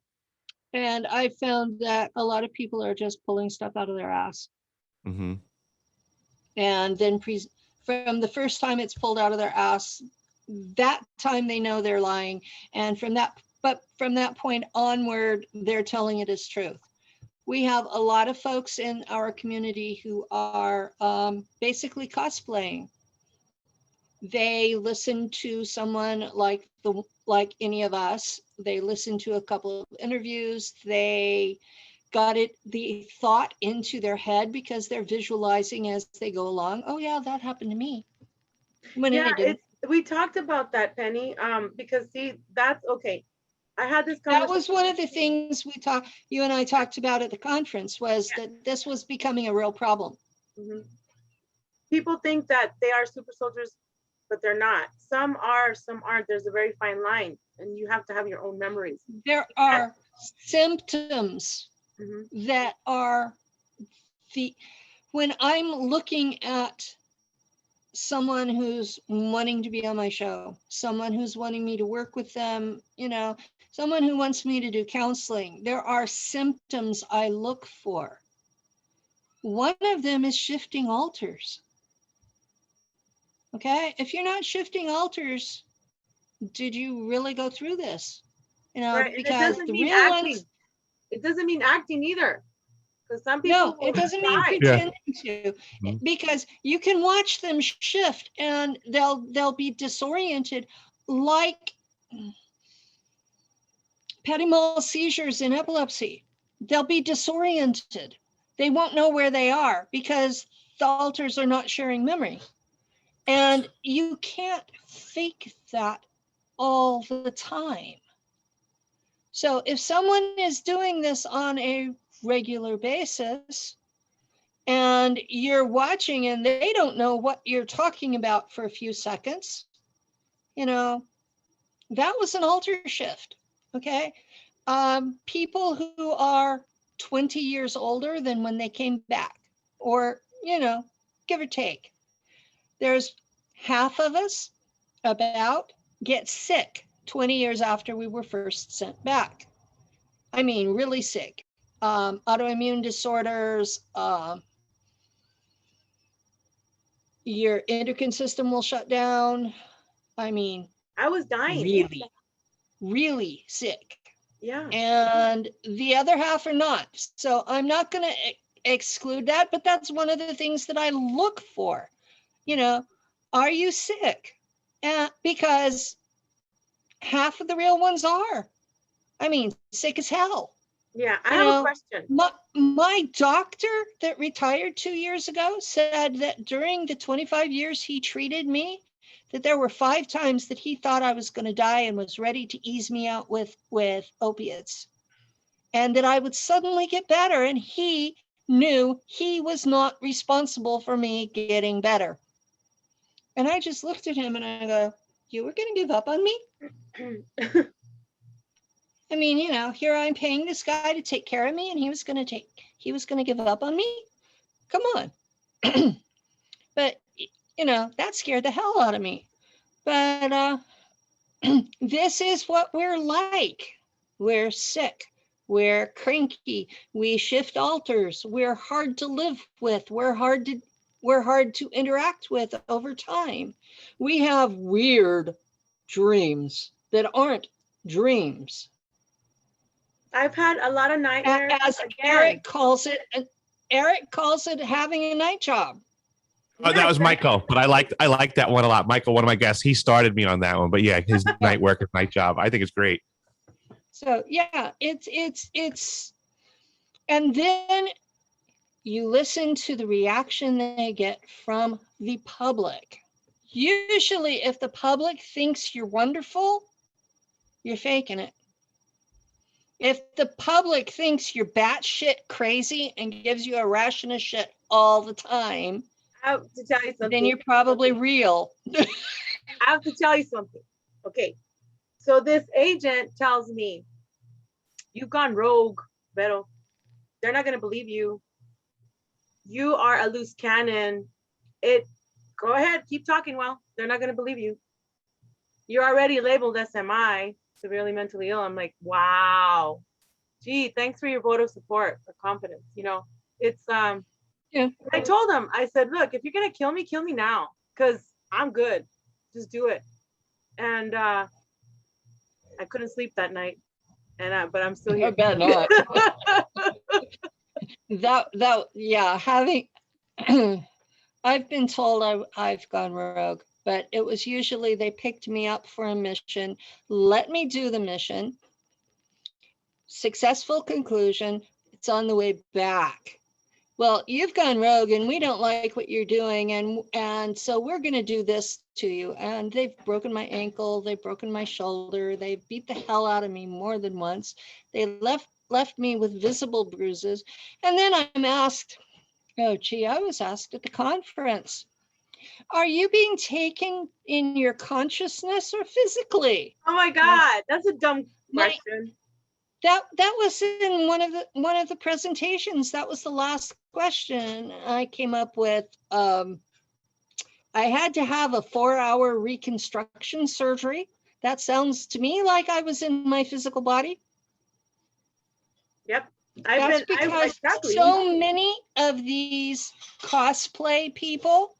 And I found that a lot of people are just pulling stuff out of their ass. Mm-hmm. And then from the first time it's pulled out of their ass, that time they know they're lying. And from that point onward, they're telling it as truth. We have a lot of folks in our community who are basically cosplaying. They listen to someone like any of us. They listen to a couple of interviews. They got the thought into their head because they're visualizing as they go along. Oh yeah, that happened to me. When Yeah, it didn't. we talked about that, Penny. Because see, that's okay. I had this conversation. That was one of the things you and I talked about at the conference, was that this was becoming a real problem. Mhm. People think that they are super soldiers, but they're not. Some are, some aren't. There's a very fine line, and you have to have your own memories. There are symptoms Mhm. that are when I'm looking at someone who's wanting to be on my show, someone who's wanting me to work with them, someone who wants me to do counseling, there are symptoms I look for. One of them is shifting altars. Okay, if you're not shifting altars, did you really go through this? Right. And it Because doesn't the mean real acting. ones. It doesn't mean acting either. Because some people No, it will doesn't mean try. pretending to, Mhm. because you can watch them shift and they'll be disoriented, like petit mal seizures in epilepsy. They'll be disoriented. They won't know where they are because the altars are not sharing memory. And you can't fake that all the time. So if someone is doing this on a regular basis, and you're watching and they don't know what you're talking about for a few seconds, that was an altar shift. Okay. People who are 20 years older than when they came back, or, give or take, there's half of us about get sick 20 years after we were first sent back. I mean, really sick. Autoimmune disorders, your endocrine system will shut down. I mean, I was dying. really, really sick. Yeah. And the other half are not. So I'm not going to exclude that, but that's one of the things that I look for. Are you sick? Because half of the real ones are. I mean, sick as hell. Yeah. I have a question. My doctor that retired 2 years ago said that during the 25 years he treated me, that there were 5 times that he thought I was going to die and was ready to ease me out with opiates, and that I would suddenly get better. And he knew he was not responsible for me getting better. And I just looked at him and I go, you were going to give up on me? I mean, here I'm paying this guy to take care of me, and he was going to give up on me. Come on. But, that scared the hell out of me. But this is what we're like. We're sick. We're cranky. We shift altars. We're hard to live with. We're hard to interact with over time. We have weird dreams that aren't dreams. I've had a lot of nightmares. As Eric calls it having a night job. Oh, that was Michael, but I liked that one a lot. Michael, one of my guests, he started me on that one. But yeah, his night work is night job. I think it's great. So yeah, it's and then you listen to the reaction they get from the public. Usually, if the public thinks you're wonderful, you're faking it. If the public thinks you're batshit crazy and gives you a ration of shit all the time, I have to tell you something. then you're probably real. I have to tell you something. Okay. So this agent tells me, you've gone rogue, Beto. They're not going to believe you. You are a loose cannon. Go ahead, keep talking. Well, they're not going to believe you. You're already labeled SMI, severely mentally ill. I'm like, wow. Gee, thanks for your vote of support or confidence. You know, it's, Yeah. I told him, I said, look, if you're going to kill me now, because I'm good. Just do it. And I couldn't sleep that night. But I'm still here. I bet not. Yeah, having, I've been told I've gone rogue, but it was usually they picked me up for a mission, let me do the mission, successful conclusion, it's on the way back. Well, you've gone rogue and we don't like what you're doing. And so we're going to do this to you. And they've broken my ankle. They've broken my shoulder. They beat the hell out of me more than once. They left me with visible bruises. And then I'm asked, oh, gee, I was asked at the conference, are you being taken in your consciousness or physically? Oh my God, that's a dumb question. That was in one of the presentations. That was the last question I came up with. I had to have a 4-hour reconstruction surgery. That sounds to me like I was in my physical body. Yep. That's because so many of these cosplay people,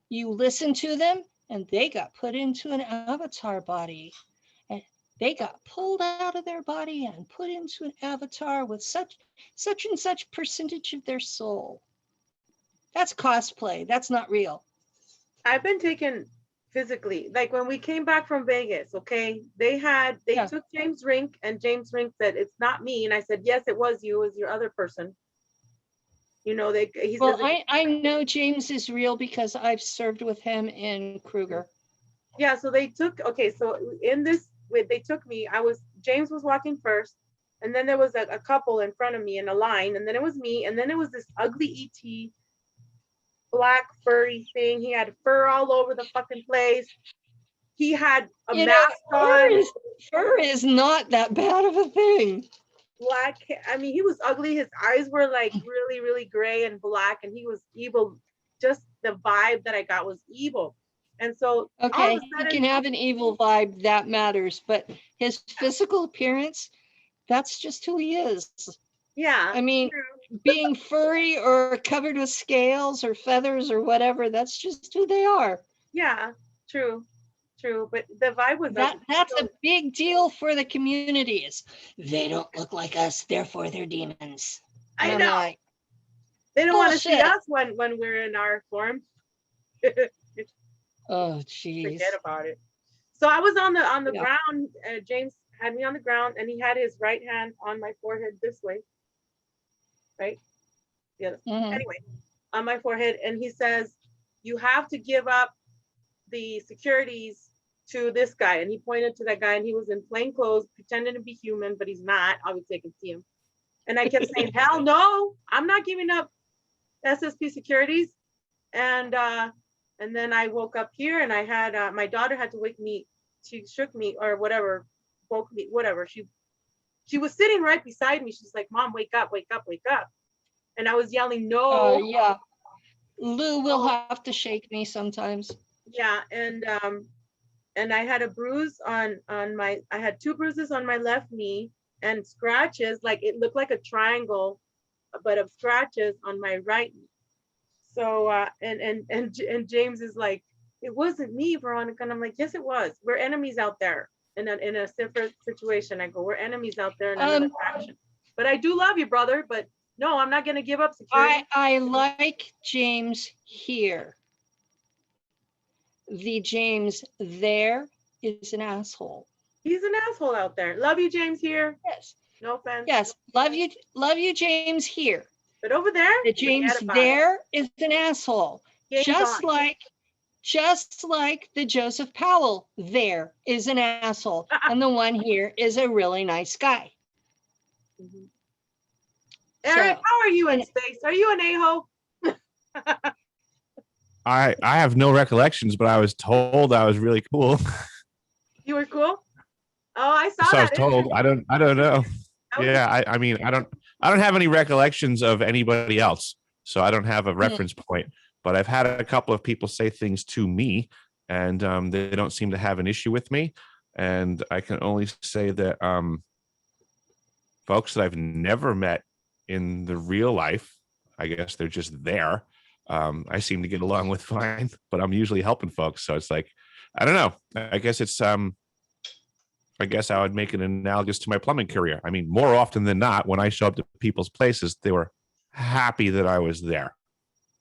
you listen to them and they got put into an avatar body. And they got pulled out of their body and put into an avatar with such and such percentage of their soul. That's cosplay. That's not real. I've been taken physically. Like when we came back from Vegas, okay, they took James Rink, and James Rink said, it's not me. And I said, yes, it was you, it was your other person. You know, I know James is real because I've served with him in Kruger. Yeah, so they took, okay, so in this, they took me, James was walking first, and then there was a couple in front of me in a line, and then it was me, and then it was this ugly ET, black furry thing. He had fur all over the fucking place. He had a mask on. Fur is not that bad of a thing. Black, I mean, he was ugly. His eyes were like really, really gray and black, and he was evil. Just the vibe that I got was evil. And so, okay, he can have an evil vibe, that matters, but his physical appearance, that's just who he is. Yeah. I mean, being furry or covered with scales or feathers or whatever, that's just who they are. Yeah, true. But the vibe was that's a big deal for the communities. They don't look like us, therefore they're demons. I know. Like, they don't want to see us when we're in our form. Oh, geez. Forget about it. So I was on the ground. James had me on the ground, and he had his right hand on my forehead this way. Right? Yeah. Mm-hmm. Anyway, on my forehead, and he says, "You have to give up the securities to this guy." And he pointed to that guy, and he was in plain clothes, pretending to be human, but he's not. Obviously, I can see him. And I kept saying, "Hell no! I'm not giving up SSP securities." And then I woke up here, and I had my daughter had to wake me. She shook me or whatever, woke me, whatever. She was sitting right beside me. She's like, "Mom, wake up, wake up, wake up!" And I was yelling, "No!" Yeah, Lou will have to shake me sometimes. Yeah, and I had a bruise on my. I had 2 bruises on my left knee and scratches, like it looked like a triangle, but of scratches on my right knee. So and James is like, "It wasn't me, Veronica." And I'm like, "Yes, it was. We're enemies out there in a separate situation." I go, "We're enemies out there in another faction. But I do love you, brother. But no, I'm not going to give up security." I like James here. The James there is an asshole. He's an asshole out there. Love you, James here. Yes. No offense. Yes. Love you, James here. But over there, that James forget about it. there is an asshole. Game's Just on. like the Joseph Powell there is an asshole. And the one here is a really nice guy. Mhm. Eric, So, how are you in and- space? Are you an a-hole? I have no recollections, but I was told I was really cool. You were cool? Oh, I saw So I was that. told. I don't know. That was- Yeah, I mean, I don't have any recollections of anybody else, so I don't have a reference point. But I've had a couple of people say things to me, and they don't seem to have an issue with me. And I can only say that folks that I've never met in the real life, I guess they're just there. I seem to get along with fine, but I'm usually helping folks, so it's like, I don't know. I guess it's I guess I would make it analogous to my plumbing career. I mean, more often than not, when I show up to people's places, they were happy that I was there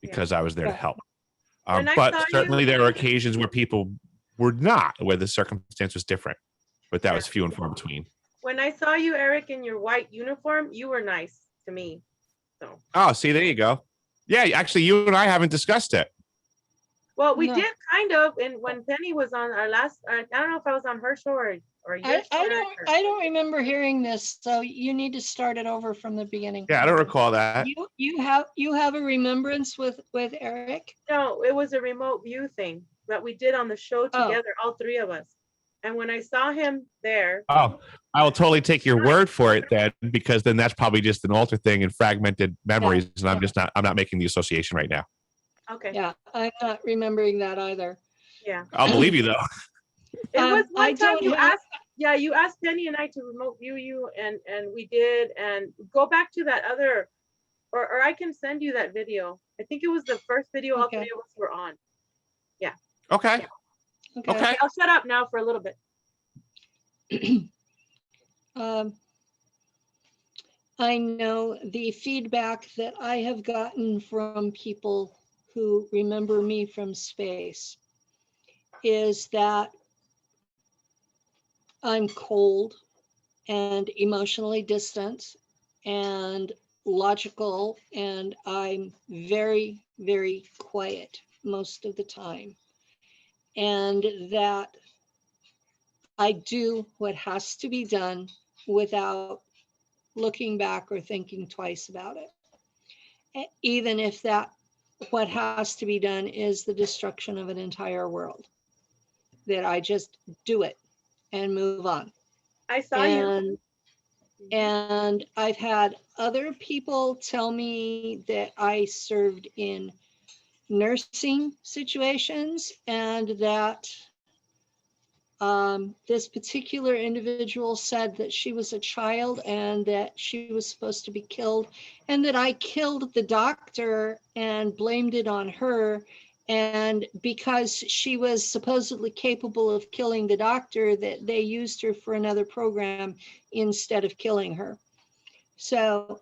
because I was there to Right. help. When I But saw certainly you- there are occasions where people were not, where the circumstance was different, but that Yeah. was few and far between. When I saw you, Eric, in your white uniform, you were nice to me. So, Oh, see, there you go. Yeah, actually, you and I haven't discussed it. well, we No. did kind of, and when Penny was on our last, I don't know if I was on her show or your I show, Eric, don't or- I don't remember hearing this, so you need to start it over from the beginning. Yeah, I don't recall that. You have a remembrance with Eric? No, it was a remote view thing that we did on the show Oh. together, all three of us. And when I saw him there, Oh, I will totally take your word for it then, because then that's probably just an alter thing and fragmented memories, and I'm not making the association right now. okay, Yeah, I'm not remembering that either. yeah. I'll believe you though. It was I one time don't you have- asked, yeah, you asked Penny and I to remote view you, and we did, and go back to that other, or I can send you that video. I think it was the first video all Okay. three of us were on. Okay. Okay. I'll shut up now for a little bit. I know the feedback that I have gotten from people who remember me from space is that I'm cold and emotionally distant and logical, and I'm very, very quiet most of the time. And that I do what has to be done without looking back or thinking twice about it. Even if that what has to be done is the destruction of an entire world, that I just do it and move on. I saw you. And I've had other people tell me that I served in nursing situations, and that this particular individual said that she was a child and that she was supposed to be killed, and that I killed the doctor and blamed it on her. And because she was supposedly capable of killing the doctor, that they used her for another program instead of killing her. So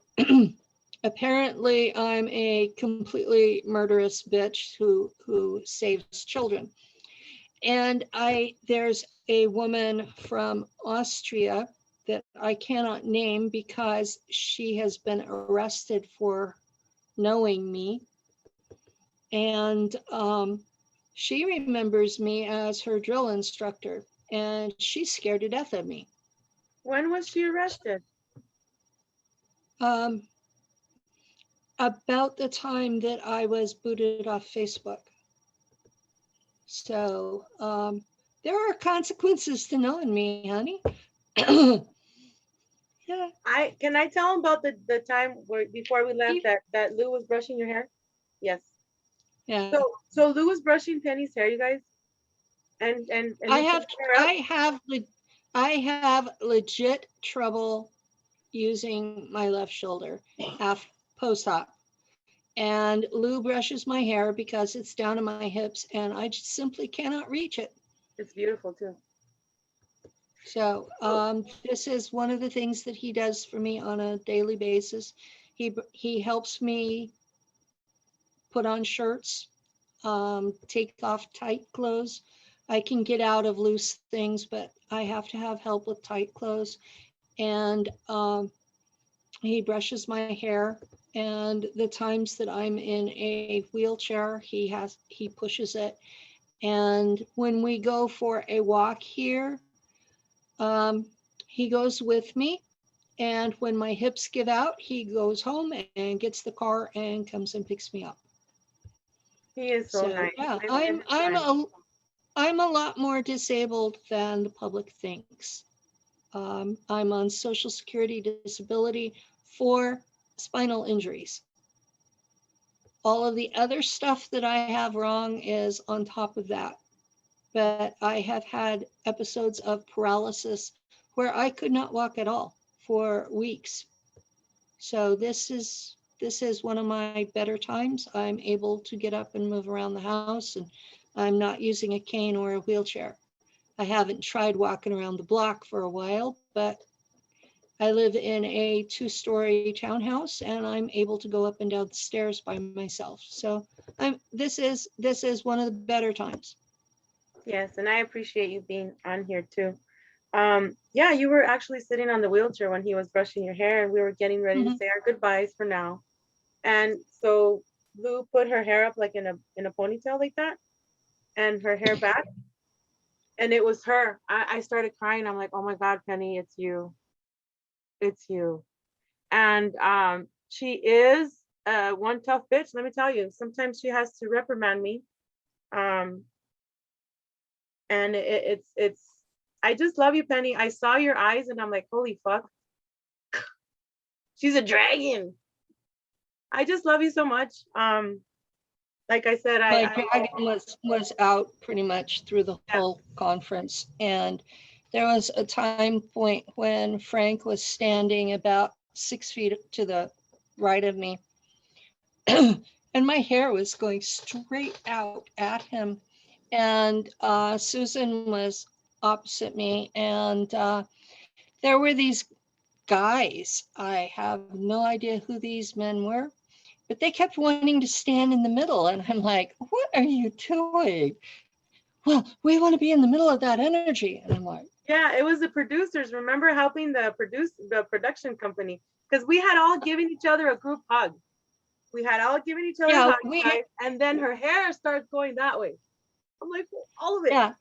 apparently I'm a completely murderous bitch who saves children. And there's a woman from Austria that I cannot name because she has been arrested for knowing me. And she remembers me as her drill instructor, and she's scared to death of me. When was she arrested? About the time that I was booted off Facebook. So there are consequences to knowing me, honey. Yeah. Can I tell him about the time where before we left You- that Lou was brushing your hair? Yes. Yeah. So Lou was brushing Penny's hair, you guys, and I he have picked her up. I have legit trouble using my left shoulder post-op. And Lou brushes my hair because it's down to my hips and I just simply cannot reach it. It's beautiful too. So this is one of the things that he does for me on a daily basis. He helps me put on shirts, take off tight clothes. I can get out of loose things, but I have to have help with tight clothes. And he brushes my hair And the times that I'm in a wheelchair, he pushes it. And when we go for a walk here, he goes with me. And when my hips give out, he goes home and gets the car and comes and picks me up. He is so So nice. yeah, I love his I'm a lot more disabled than the public thinks. I'm on Social Security disability for spinal injuries. All of the other stuff that I have wrong is on top of that. But I have had episodes of paralysis where I could not walk at all for weeks. So this is one of my better times. I'm able to get up and move around the house, and I'm not using a cane or a wheelchair. I haven't tried walking around the block for a while, but I live in a 2-story townhouse and I'm able to go up and down the stairs by myself. So this is one of the better times. Yes, and I appreciate you being on here too. Yeah, you were actually sitting on the wheelchair when he was brushing your hair, and we were getting ready to say our goodbyes for now. And so Lou put her hair up like in a ponytail like that, and her hair back, and it was her. I started crying. I'm like, oh my God, Penny, it's you. It's you. And she is one tough bitch, let me tell you. Sometimes she has to reprimand me. And it's I just love you, Penny. I saw your eyes and I'm like, holy fuck. She's a dragon. I just love you so much. Like I said, My dragon was out pretty much through the whole conference. And there was a time point when Frank was standing about 6 feet to the right of me. And my hair was going straight out at him. And Susan was opposite me. And there were these guys. I have no idea who these men were, but they kept wanting to stand in the middle. And I'm like, what are you doing? Well, we want to be in the middle of that energy. And I'm like, yeah, it was the producers. Remember helping the production company? Because we had all given each other a group hug. We had all given each other a hug, right? And then her hair starts going that way. I'm like, all of it. Yeah,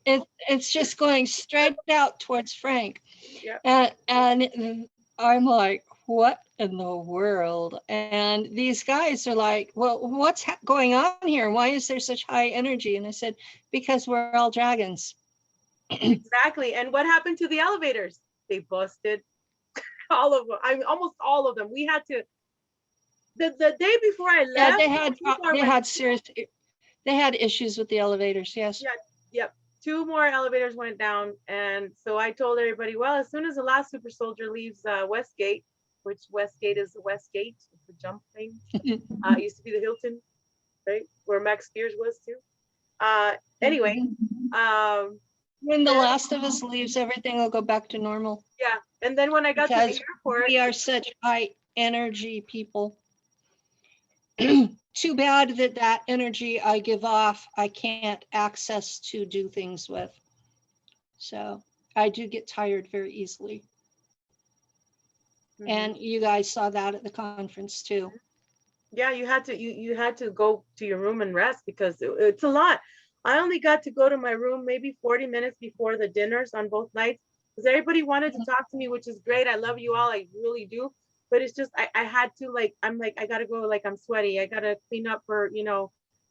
it's just going straight out towards Frank. Yeah. And I'm like, what in the world? And these guys are like, well, what's going on here? Why is there such high energy? And I said, because we're all dragons. Exactly. And what happened to the elevators? They busted. All of them. I mean, almost all of them. We had to. The day before I left, they had issues with the elevators. Yes. Yeah. Yep. 2 more elevators went down, and so I told everybody, well, as soon as the last super soldier leaves Westgate, which Westgate is the Westgate, it's the jump thing. It used to be the Hilton, right, where Max Spears was too. Anyway, when the last of us leaves, everything will go back to normal. Yeah, and then when I got to the airport, we are such high energy people. Too bad that energy I give off, I can't access to do things with. So I do get tired very easily. And you guys saw that at the conference too. Yeah, you had to go to your room and rest because it's a lot. I only got to go to my room maybe 40 minutes before the dinners on both nights because everybody wanted to talk to me, which is great. I love you all, I really do. But it's just I had to, like, I'm like, I gotta go, like, I'm sweaty. I gotta clean up for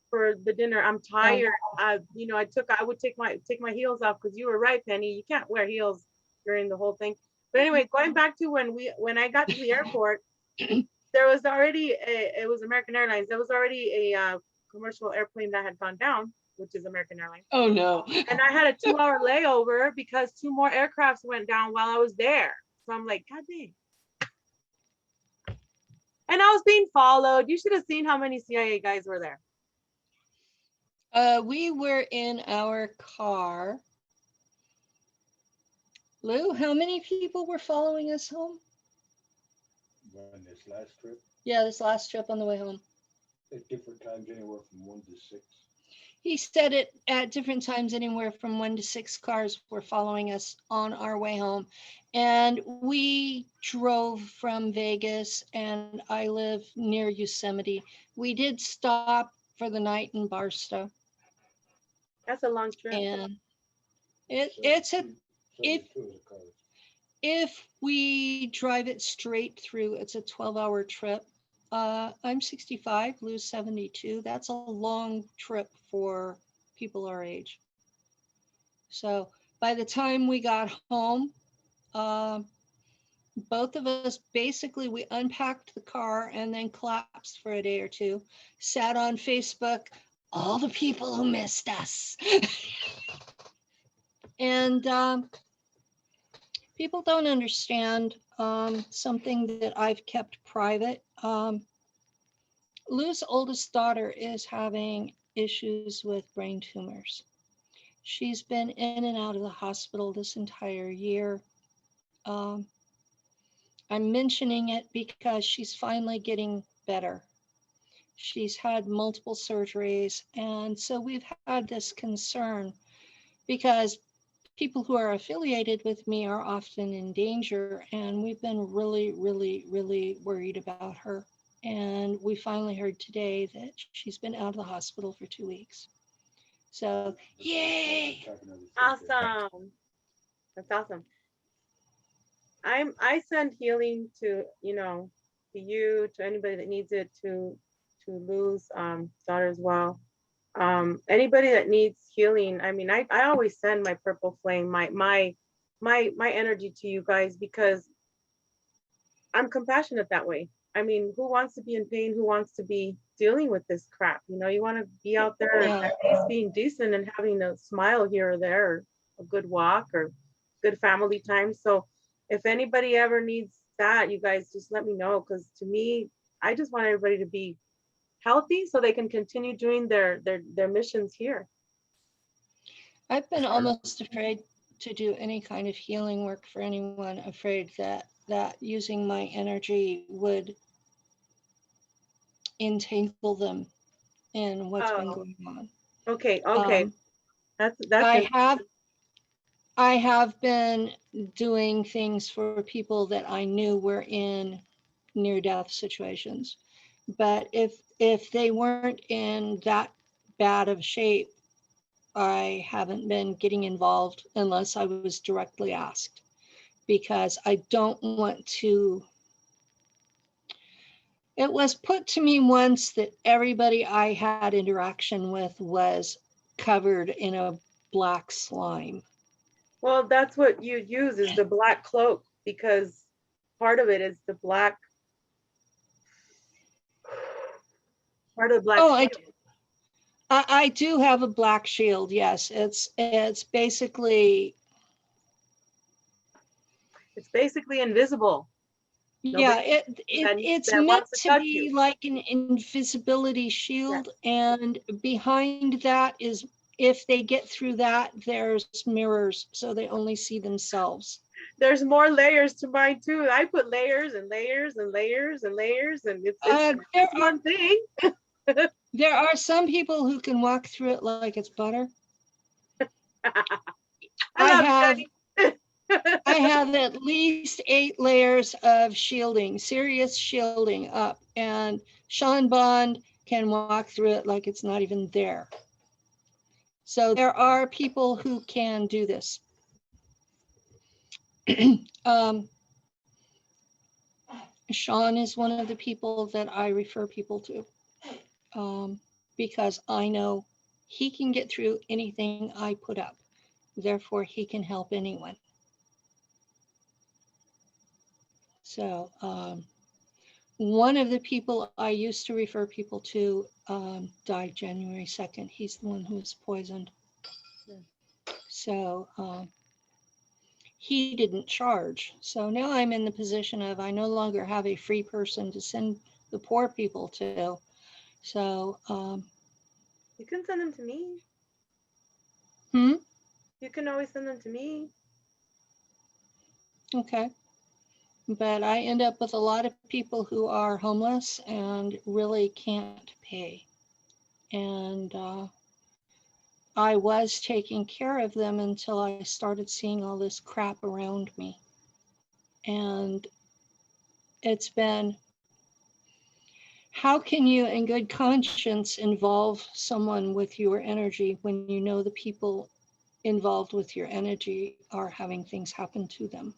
for the dinner. I'm tired. I would take my heels off because you were right, Penny. You can't wear heels during the whole thing. But anyway, going back to when I got to the airport, there was already it was American Airlines. There was already a commercial airplane that had gone down, which is American Airlines. Oh no. And I had a 2-hour layover because 2 more aircrafts went down while I was there. So I'm like, God dang. And I was being followed. You should have seen how many CIA guys were there. We were in our car. Lou, how many people were following us home? On this last trip? Yeah, this last trip on the way home. At different times, anywhere from 1 to 6. He said it at different times, anywhere from 1 to 6 cars were following us on our way home. And we drove from Vegas, and I live near Yosemite. We did stop for the night in Barstow. That's a long trip. And it's a, if, if we drive it straight through, it's a 12-hour trip. I'm 65, Lou's 72. That's a long trip for people our age. So by the time we got home, both of us basically, we unpacked the car and then collapsed for a day or two, sat on Facebook, all the people who missed us. And people don't understand something that I've kept private. Lou's oldest daughter is having issues with brain tumors. She's been in and out of the hospital this entire year. I'm mentioning it because she's finally getting better. She's had multiple surgeries, and so we've had this concern because people who are affiliated with me are often in danger, and we've been really, really, really worried about her. And we finally heard today that she's been out of the hospital for 2 weeks. So, yay! Awesome. That's awesome. I send healing to, to you, to anybody that needs it, to Lou's daughter as well. Anybody that needs healing. I mean, I always send my purple flame, my energy to you guys, because I'm compassionate that way. I mean, who wants to be in pain? Who wants to be dealing with this crap? You want to be out there at least being decent and having a smile here or there, or a good walk, or good family time. So if anybody ever needs that, you guys just let me know, because to me, I just want everybody to be healthy so they can continue doing their missions here. I've been almost afraid to do any kind of healing work for anyone, afraid that using my energy would entangle them in what's been going on. Okay. That's I have been doing things for people that I knew were in near-death situations, but if they weren't in that bad of shape, I haven't been getting involved unless I was directly asked, because I don't want to. It was put to me once that everybody I had interaction with was covered in a black slime. Well, that's what you use, is the black cloak, because part of it is the black. Part of the black. Oh, I do have a black shield. Yes, it's basically. It's basically invisible. Yeah, it's meant to be like an invisibility shield, and behind that is, if they get through that, there's mirrors, so they only see themselves. There's more layers to mine too. I put layers and layers and layers and layers, and it's one thing. There are some people who can walk through it like it's butter. I have at least 8 layers of shielding, serious shielding up, and Sean Bond can walk through it like it's not even there. So there are people who can do this. Sean is one of the people that I refer people to, because I know he can get through anything I put up. Therefore, he can help anyone. So one of the people I used to refer people to died January 2nd. He's the one who was poisoned. So he didn't charge. So now I'm in the position of, I no longer have a free person to send the poor people to. So you can send them to me. You can always send them to me. Okay. But I end up with a lot of people who are homeless and really can't pay. And I was taking care of them until I started seeing all this crap around me. And it's been, how can you in good conscience involve someone with your energy when you know the people involved with your energy are having things happen to them?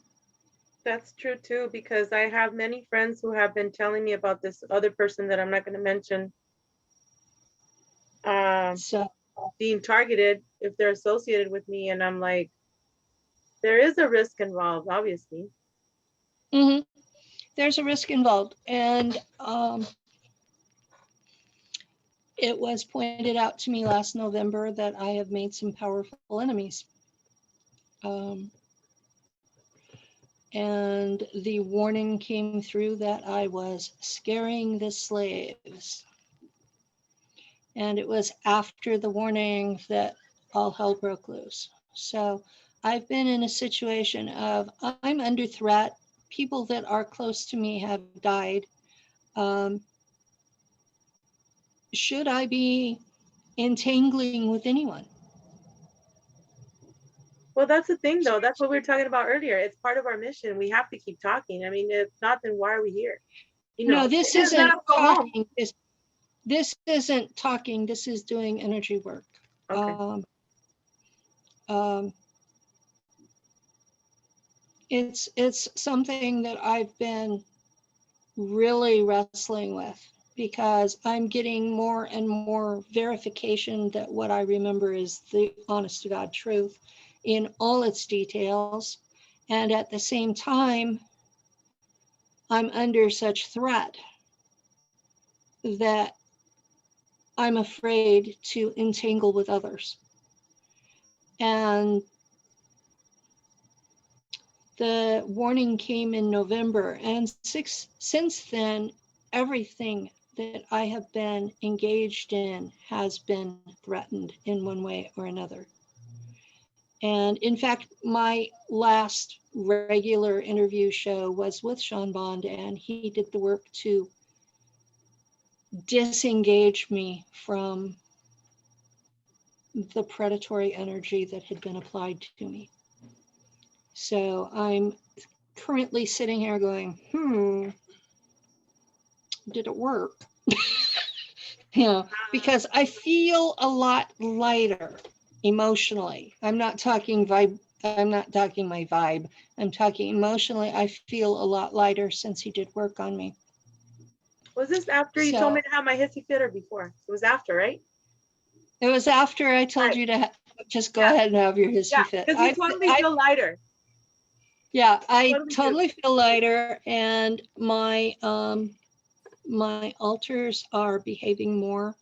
That's true too, because I have many friends who have been telling me about this other person that I'm not going to mention, So being targeted if they're associated with me. And I'm like, there is a risk involved, obviously. mhm, there's a risk involved. And it was pointed out to me last November that I have made some powerful enemies. And the warning came through that I was scaring the slaves. And it was after the warning that all hell broke loose. So I've been in a situation of I'm under threat. People that are close to me have died. Should I be entangling with anyone? Well, that's the thing though. That's what we were talking about earlier. It's part of our mission. We have to keep talking. I mean, if not, then why are we here? You know, No, this just let isn't us go home. talking. This isn't talking. This is doing energy work. Okay. It's something that I've been really wrestling with, because I'm getting more and more verification that what I remember is the honest to God truth in all its details. And at the same time, I'm under such threat that I'm afraid to entangle with others. And the warning came in November, and since then, everything that I have been engaged in has been threatened in one way or another. And in fact, my last regular interview show was with Sean Bond, and he did the work to disengage me from the predatory energy that had been applied to me. So I'm currently sitting here going, did it work? Because I feel a lot lighter emotionally. I'm not talking my vibe. I'm talking emotionally. I feel a lot lighter since he did work on me. Was this after you told me to have my hissy fit, or before? It was after, right? It was after I told you to just go ahead and have your hissy fit. Because you totally feel lighter. Yeah, I totally feel lighter, and my my altars are behaving more.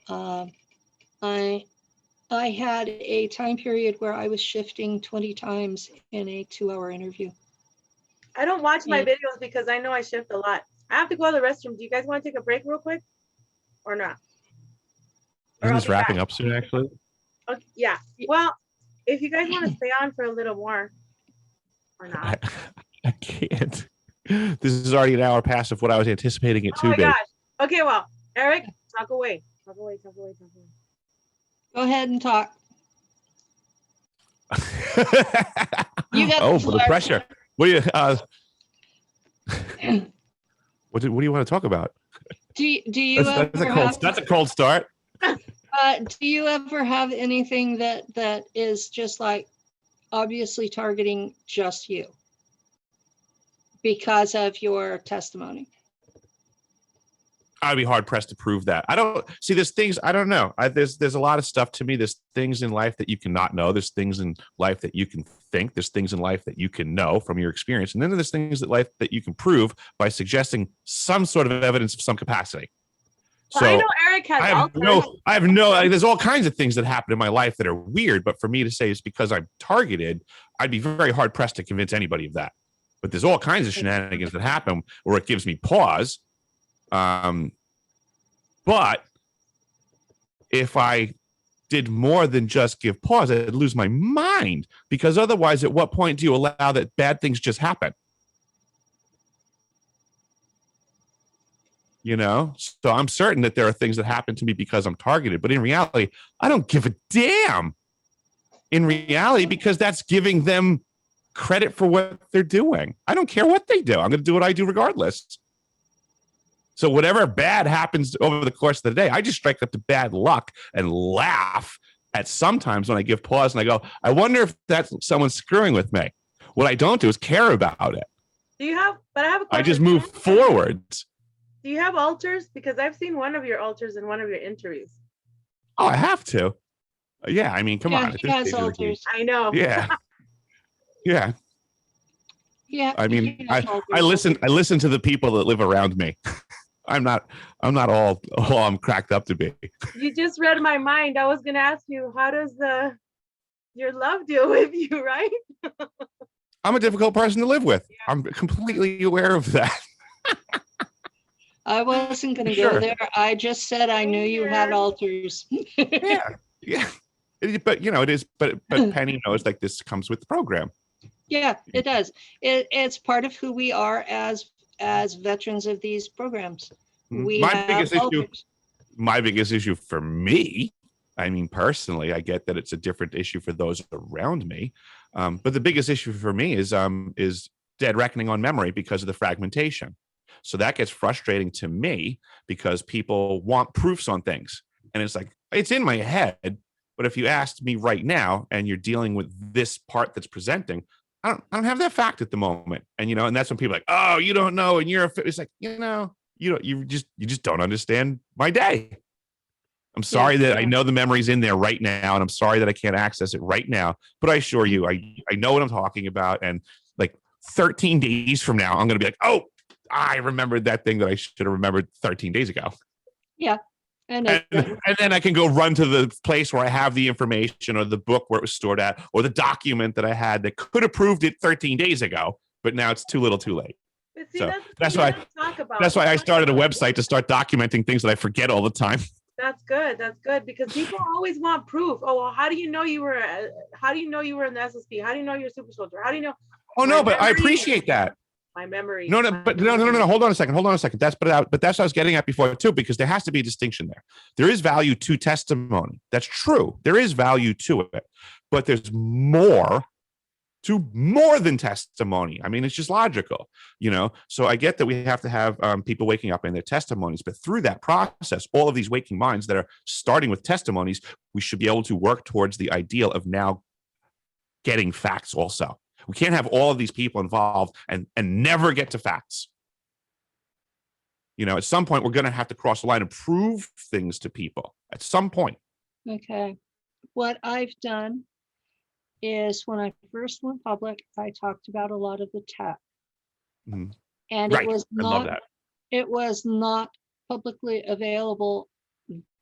I had a time period where I was shifting 20 times in a 2-hour interview. I don't watch my videos because I know I shift a lot. I have to go to the restroom. Do you guys want to take a break real quick or not? Isn't this wrapping up soon, actually? Okay, yeah. Well, if you guys want to stay on for a little more or not. I can't. This is already an hour past of what I was anticipating it to be. Oh my gosh. Okay, well, Eric, talk away. Talk away. Go ahead and talk. You got for the pressure. What do you what do you want to talk about? Do you that's a cold start. Do you ever have anything that is just like obviously targeting just you because of your testimony? I'd be hard pressed to prove that. I don't see. There's things I don't know. There's a lot of stuff to me. There's things in life that you cannot know. There's things in life that you can think. There's things in life that you can know from your experience, and then there's things in life that you can prove by suggesting some sort of evidence of some capacity. So I know Eric has. I have no. There's all kinds of things that happen in my life that are weird, but for me to say it's because I'm targeted, I'd be very hard pressed to convince anybody of that. But there's all kinds of shenanigans that happen where it gives me pause. But if I did more than just give pause, I'd lose my mind, because otherwise, at what point do you allow that bad things just happen? you know? So I'm certain that there are things that happen to me because I'm targeted, but in reality, I don't give a damn in reality because that's giving them credit for what they're doing. I don't care what they do. I'm going to do what I do regardless. So whatever bad happens over the course of the day, I just strike up the bad luck and laugh at sometimes when I give pause and I go, I wonder if that's someone screwing with me. What I don't do is care about it. Do you have, but I have a question. I just move forwards. Do you have altars? Because I've seen one of your altars in one of your interviews. Oh, I have to. Yeah, I mean, come on. He has altars. I know. Yeah. Yeah. Yeah. I mean, he has altars. I listen to the people that live around me. I'm not all I'm cracked up to be. You just read my mind. I was gonna ask you, how does your love deal with you, right? I'm a difficult person to live with. I'm completely aware of that. I wasn't going to Sure. go there. I just said I knew you had altars. Yeah. But you know, it is. But Penny knows like this comes with the program. Yeah, it does. It's part of who we are as veterans of these programs. We My have biggest issue. altars. My biggest issue for me, I mean, personally, I get that it's a different issue for those around me. But the biggest issue for me is dead reckoning on memory because of the fragmentation. So that gets frustrating to me because people want proofs on things. And it's like, it's in my head. But if you asked me right now and you're dealing with this part that's presenting, I don't have that fact at the moment. And, you know, and that's when people are like, oh, you don't know. And it's like, you just don't understand my day. I'm sorry that I know the memory's in there right now. And I'm sorry that I can't access it right now. But I assure you, I know what I'm talking about. And like 13 days from now, I'm going to be like, oh, I remembered that thing that I should have remembered 13 days ago. Yeah. And then I can go run to the place where I have the information or the book where it was stored at or the document that I had that could have proved it 13 days ago, but now it's too little too late. But see, So that's why I started a website to start documenting things that I forget all the time. That's good. That's good because people always want proof. Oh, well, how do you know you were in the SSP? How do you know you're a super soldier? How do you know? Oh no, but I appreciate that. My memory. No. Hold on a second. That's what I was getting at before too, because there has to be a distinction there. There is value to testimony. That's true. There is value to it, but there's more than testimony. I mean, it's just logical, you know? So I get that we have to have people waking up in their testimonies, but through that process, all of these waking minds that are starting with testimonies, we should be able to work towards the ideal of now getting facts also. We can't have all of these people involved and never get to facts. You know, at some point, we're going to have to cross the line and prove things to people at some point. Okay. What I've done is when I first went public, I talked about a lot of the tech. Mhm. And Right. it was I love not that. it was not publicly available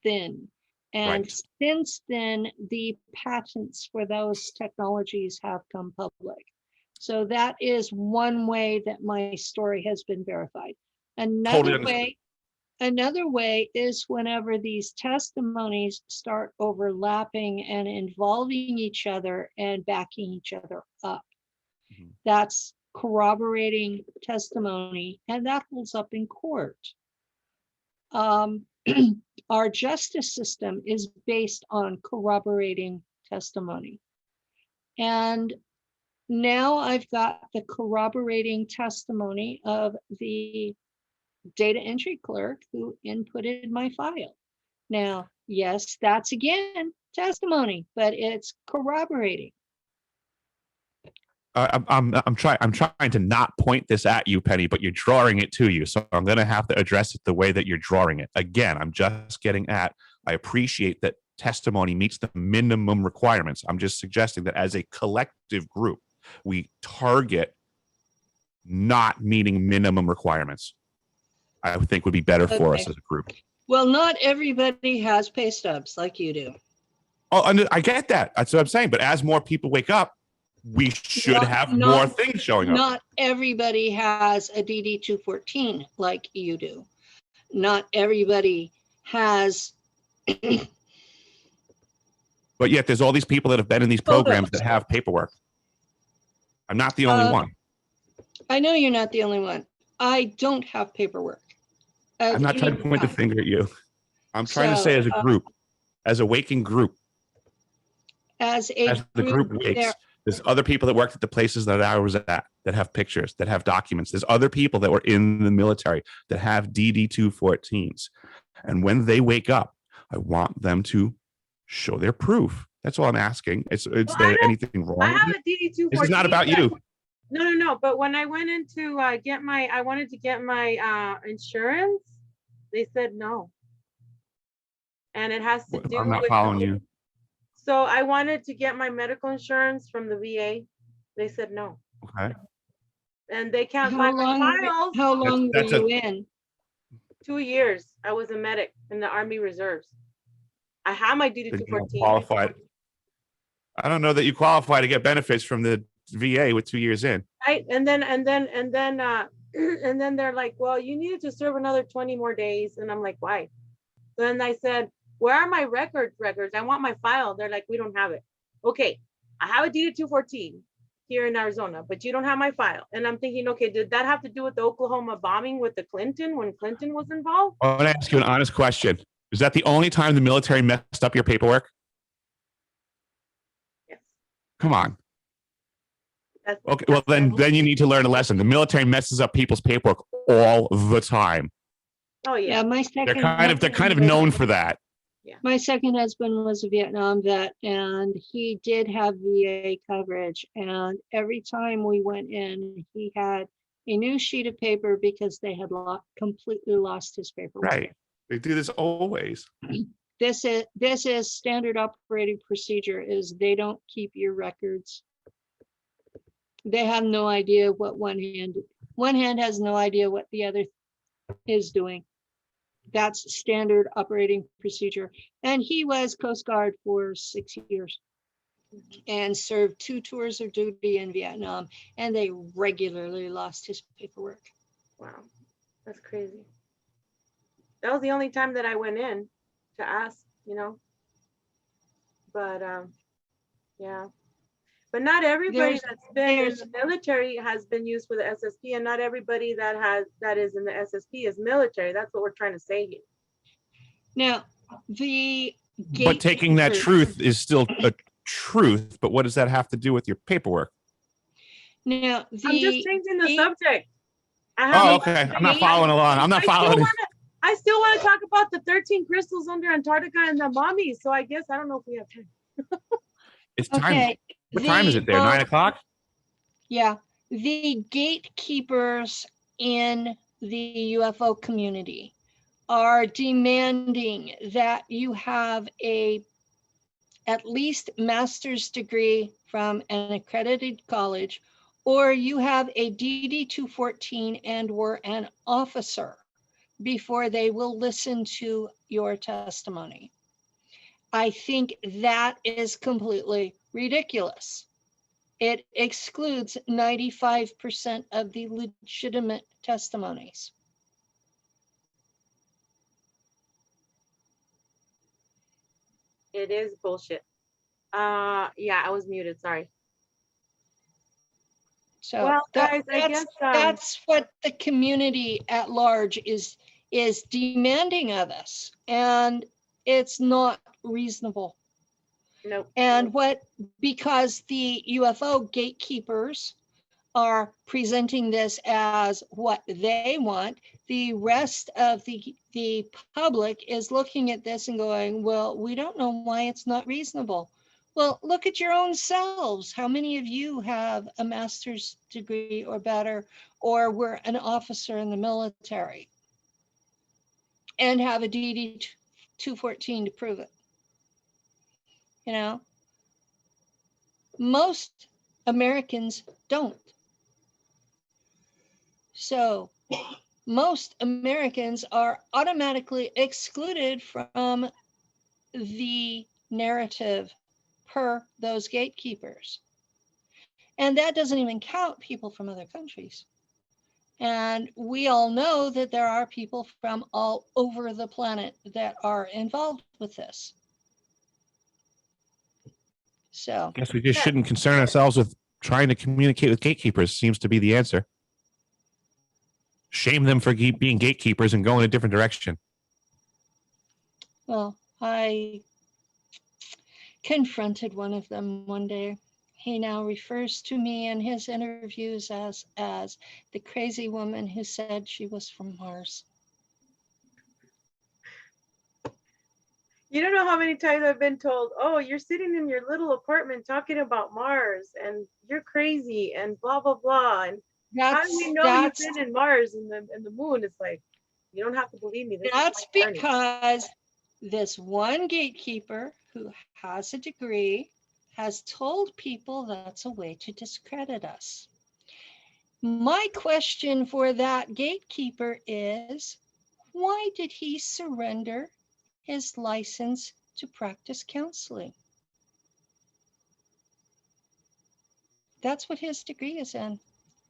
then. And Right. since then, the patents for those technologies have come public. So that is one way that my story has been verified. Totally understood. Another way is whenever these testimonies start overlapping and involving each other and backing each other up. Mhm. That's corroborating testimony, and that holds up in court. Our justice system is based on corroborating testimony. And now I've got the corroborating testimony of the data entry clerk who inputted my file. Now, yes, that's again testimony, but it's corroborating. I'm trying to not point this at you, Penny, but you're drawing it to you. So I'm going to have to address it the way that you're drawing it. Again, I'm just getting at, I appreciate that testimony meets the minimum requirements. I'm just suggesting that as a collective group, we target not meeting minimum requirements. I would think would be better for us Okay. as a group. Well, not everybody has pay stubs like you do. Oh, and I get that. That's what I'm saying. But as more people wake up, we should have more things showing up. Not everybody has a DD 214 like you do. Not everybody has. But yet there's all these people that have been in these programs that have paperwork. I'm not the only one. I know you're not the only one. I don't have paperwork. I'm not trying to point the finger at you. I'm trying to say as a group, as a waking group, as the group wakes, there's other people that worked at the places that I was at that have pictures, that have documents. There's other people that were in the military that have DD-214s. And when they wake up, I want them to show their proof. That's all I'm asking. Is there anything wrong I with have it? a DD-214. This is not about you. No. But when I went in to I wanted to get my insurance, they said no. And it has to do I'm not with following you. So I wanted to get my medical insurance from the VA. They said no. Okay. And they can't find my files. How long were That's you in? 2 years. I was a medic in the Army Reserves. I have my Then you're not DD-214. qualified. I don't know that you qualify to get benefits from the VA with 2 years in. Right. And then they're like, well, you needed to serve another 20 more days. And I'm like, why? Then I said, where are my records? I want my file. They're like, we don't have it. Okay, I have a DD-214 here in Arizona, but you don't have my file. And I'm thinking, okay, did that have to do with the Oklahoma bombing with the Clinton, when Clinton was involved? I want to ask you an honest question. Is that the only time the military messed up your paperwork? Yes. Come on. Okay, That's well then you need to learn a lesson. The military messes up people's paperwork all the time. Oh yeah. Yeah, my They're second. kind of known for that. My second husband was a Vietnam vet, and he did have VA coverage. And every time we went in, he had a new sheet of paper because they had completely lost his paperwork. Right. They do this always. This is standard operating procedure. Is they don't keep your records. They have no idea what one hand has no idea what the other is doing. That's standard operating procedure. And he was Coast Guard for 6 years and served 2 tours of duty in Vietnam. And they regularly lost his paperwork. Wow, that's crazy. That was the only time that I went in to ask, But yeah. But not everybody that's been in the military has been used for the SSP, and not everybody that is in the SSP is military. That's what we're trying to say here. Now, but taking that truth is still a truth. But what does that have to do with your paperwork? Now, I'm just changing the subject. Okay. I'm not following along. I'm not following. I still want to talk about the 13 crystals under Antarctica and the mummies. So I guess I don't know if we have time. It's time. Okay. What time is it there? 9 o'clock? Yeah. The gatekeepers in the UFO community are demanding that you have at least master's degree from an accredited college, or you have a DD-214 and were an officer before they will listen to your testimony. I think that is completely ridiculous. It excludes 95% of the legitimate testimonies. It is bullshit. Yeah, I was muted. Sorry. So well, guys, I guess that's what the community at large is demanding of us, and it's not reasonable. Nope. And because the UFO gatekeepers are presenting this as what they want, the rest of the public is looking at this and going, well, we don't know why it's not reasonable. Well, look at your own selves. How many of you have a master's degree or better, or were an officer in the military and have a DD-214 to prove it? Most Americans don't. So most Americans are automatically excluded from the narrative per those gatekeepers. And that doesn't even count people from other countries. And we all know that there are people from all over the planet that are involved with this. So I guess we just shouldn't concern ourselves with trying to communicate with gatekeepers, seems to be the answer. shame them for being gatekeepers and going a different direction. Well, I confronted one of them one day. He now refers to me in his interviews as the crazy woman who said she was from Mars. You don't know how many times I've been told, oh, you're sitting in your little apartment talking about Mars and you're crazy and blah, blah, blah. And how do we know you've been in Mars and the moon? It's like, you don't have to believe me. That's because this one gatekeeper who has a degree has told people that's a way to discredit us. My question for that gatekeeper is, why did he surrender his license to practice counseling? That's what his degree is in.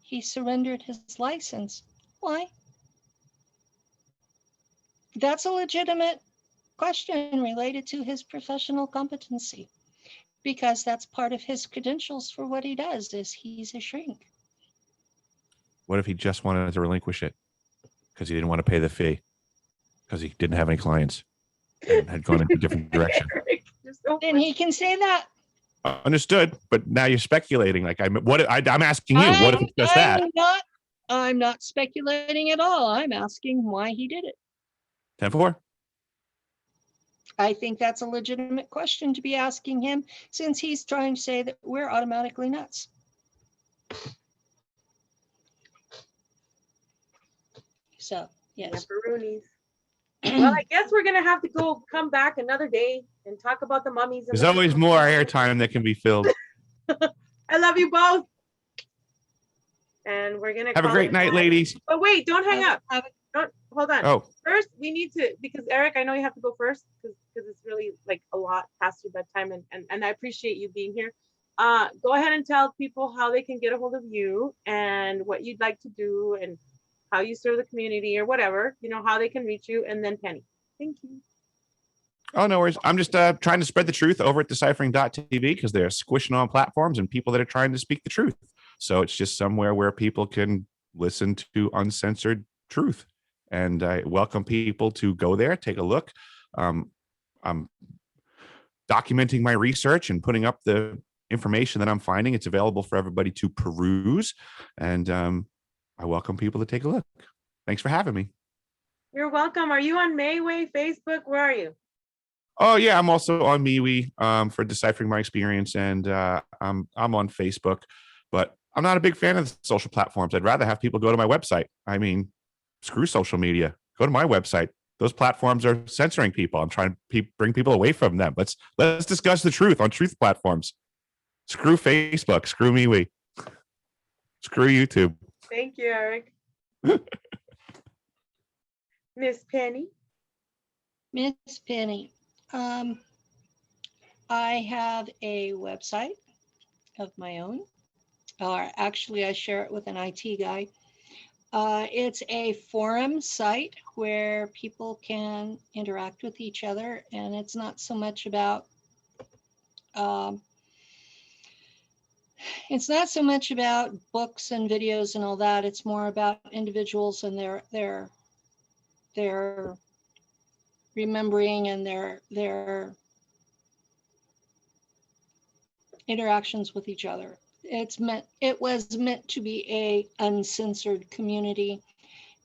He surrendered his license. Why? That's a legitimate question related to his professional competency, because that's part of his credentials for what he does is he's a shrink. What if he just wanted to relinquish it because he didn't want to pay the fee because he didn't have any clients and had gone in a different direction? Then he can say that. Understood, but now you're speculating. Like I'm asking you, what if it's just that? I'm not speculating at all. I'm asking why he did it. 10-4. I think that's a legitimate question to be asking him, since he's trying to say that we're automatically nuts. So, yes. Well, I guess we're gonna have to come back another day and talk about the mummies. There's always more airtime that can be filled. I love you both. And we're gonna have a great night, ladies. But wait, don't hang up. Don't hold on. Oh, first we need to, because Eric, I know you have to go first because it's really like a lot past your bedtime, and I appreciate you being here. Go ahead and tell people how they can get a hold of you and what you'd like to do and how you serve the community or whatever, how they can reach you, and then Penny. Thank you. Oh, no worries. I'm just trying to spread the truth over at deciphering.tv because they're squishing on platforms and people that are trying to speak the truth. So it's just somewhere where people can listen to uncensored truth. And I welcome people to go there, take a look. I'm documenting my research and putting up the information that I'm finding. It's available for everybody to peruse. And I welcome people to take a look. Thanks for having me. You're welcome. Are you on Mayway, Facebook? Where are you? Oh yeah, I'm also on MeWe for deciphering my experience, and I'm on Facebook, but I'm not a big fan of the social platforms. I'd rather have people go to my website. I mean, screw social media. Go to my website. Those platforms are censoring people. I'm trying to bring people away from them. Let's discuss the truth on truth platforms. Screw Facebook. Screw MeWe. Screw YouTube. Thank you, Eric. Miss Penny. Miss Penny. I have a website of my own, or actually I share it with an IT guy. It's a forum site where people can interact with each other, and it's not so much about books and videos and all that. It's more about individuals and their remembering and their interactions with each other. It was meant to be a uncensored community,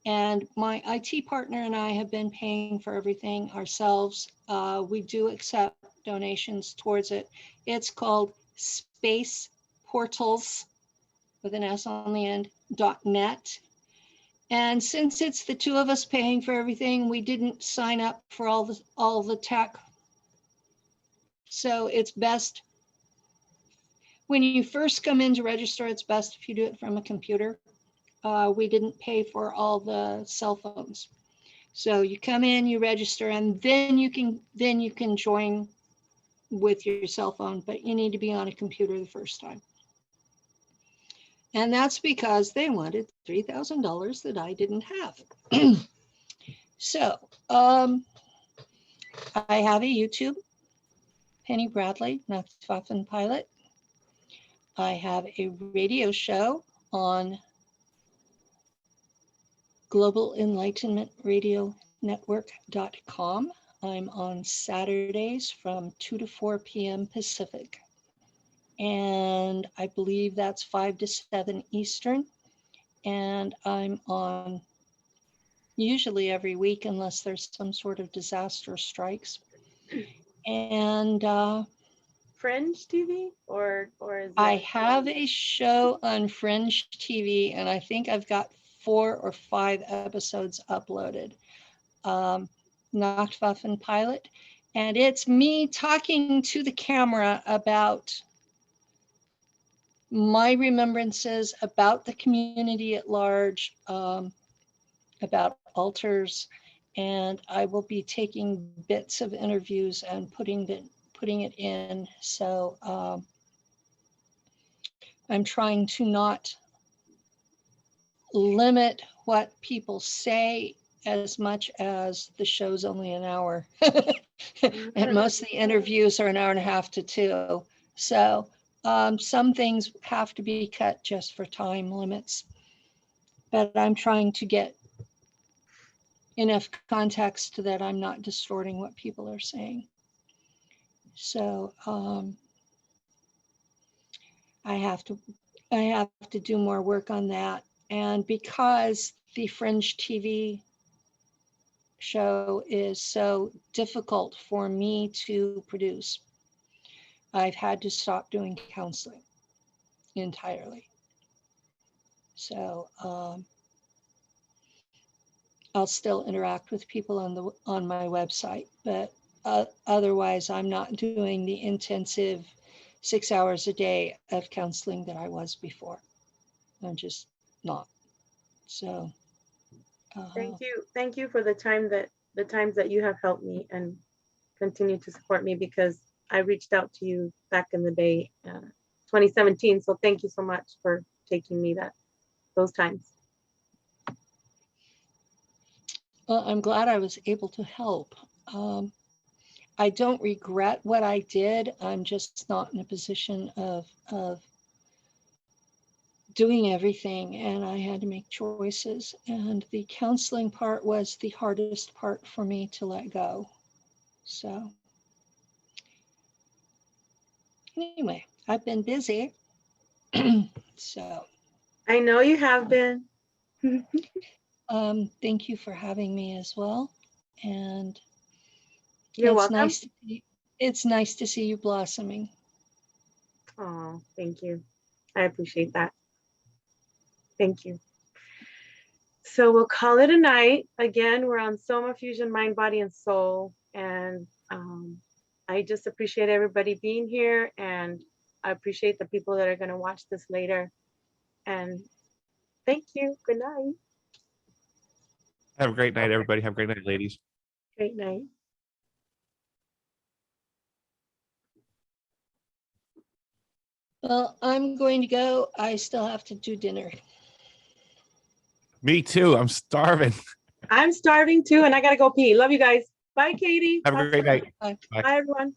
and my IT partner and I have been paying for everything ourselves. We do accept donations towards it. It's called Space Portals with an S on the end, .net. And since it's the two of us paying for everything, we didn't sign up for all the tech. So it's best when you first come in to register, it's best if you do it from a computer. We didn't pay for all the cell phones. So you come in, you register, and then you can join with your cell phone, but you need to be on a computer the first time. And that's because they wanted $3,000 that I didn't have. So I have a YouTube, Penny Bradley, Nacht, Waffen pilot. I have a radio show on globalenlightenmentradio.network.com. I'm on Saturdays from 2 to 4 p.m. Pacific. And I believe that's 5 to 7 Eastern. And I'm on usually every week unless there's some sort of disaster strikes. And Fringe TV or is I that have a show on Fringe TV, and I think I've got 4 or 5 episodes uploaded. Nacht, Waffen pilot. And it's me talking to the camera about my remembrances, about the community at large, about altars, and I will be taking bits of interviews and putting it in. So I'm trying to not limit what people say as much as the show's only an hour. And most of the interviews are an hour and a half to 2. So some things have to be cut just for time limits. But I'm trying to get enough context that I'm not distorting what people are saying. So I have to do more work on that. And because the Fringe TV show is so difficult for me to produce, I've had to stop doing counseling entirely. So I'll still interact with people on my website, but otherwise I'm not doing the intensive 6 hours a day of counseling that I was before. I'm just not. So Thank you for the times that you have helped me and continue to support me, because I reached out to you back in the day, 2017. So thank you so much for taking me those times. well, I'm glad I was able to help. I don't regret what I did. I'm just not in a position of doing everything, and I had to make choices. And the counseling part was the hardest part for me to let go. So anyway, I've been busy. So I know you have been. thank you for having me as well. And You're it's welcome. it's nice to see you blossoming. Oh, thank you. I appreciate that. Thank you. So we'll call it a night. Again, we're on Soma Fusion, Mind, Body, and Soul. And I just appreciate everybody being here. And I appreciate the people that are going to watch this later. And thank you. Good night. Have a great night, everybody. Have a great night, ladies. Great night. Well, I'm going to go. I still have to do dinner. Me too. I'm starving. I'm starving too, and I got to go pee. Love you guys. Bye, Katie. Have a great night. Bye. Bye. Bye, everyone.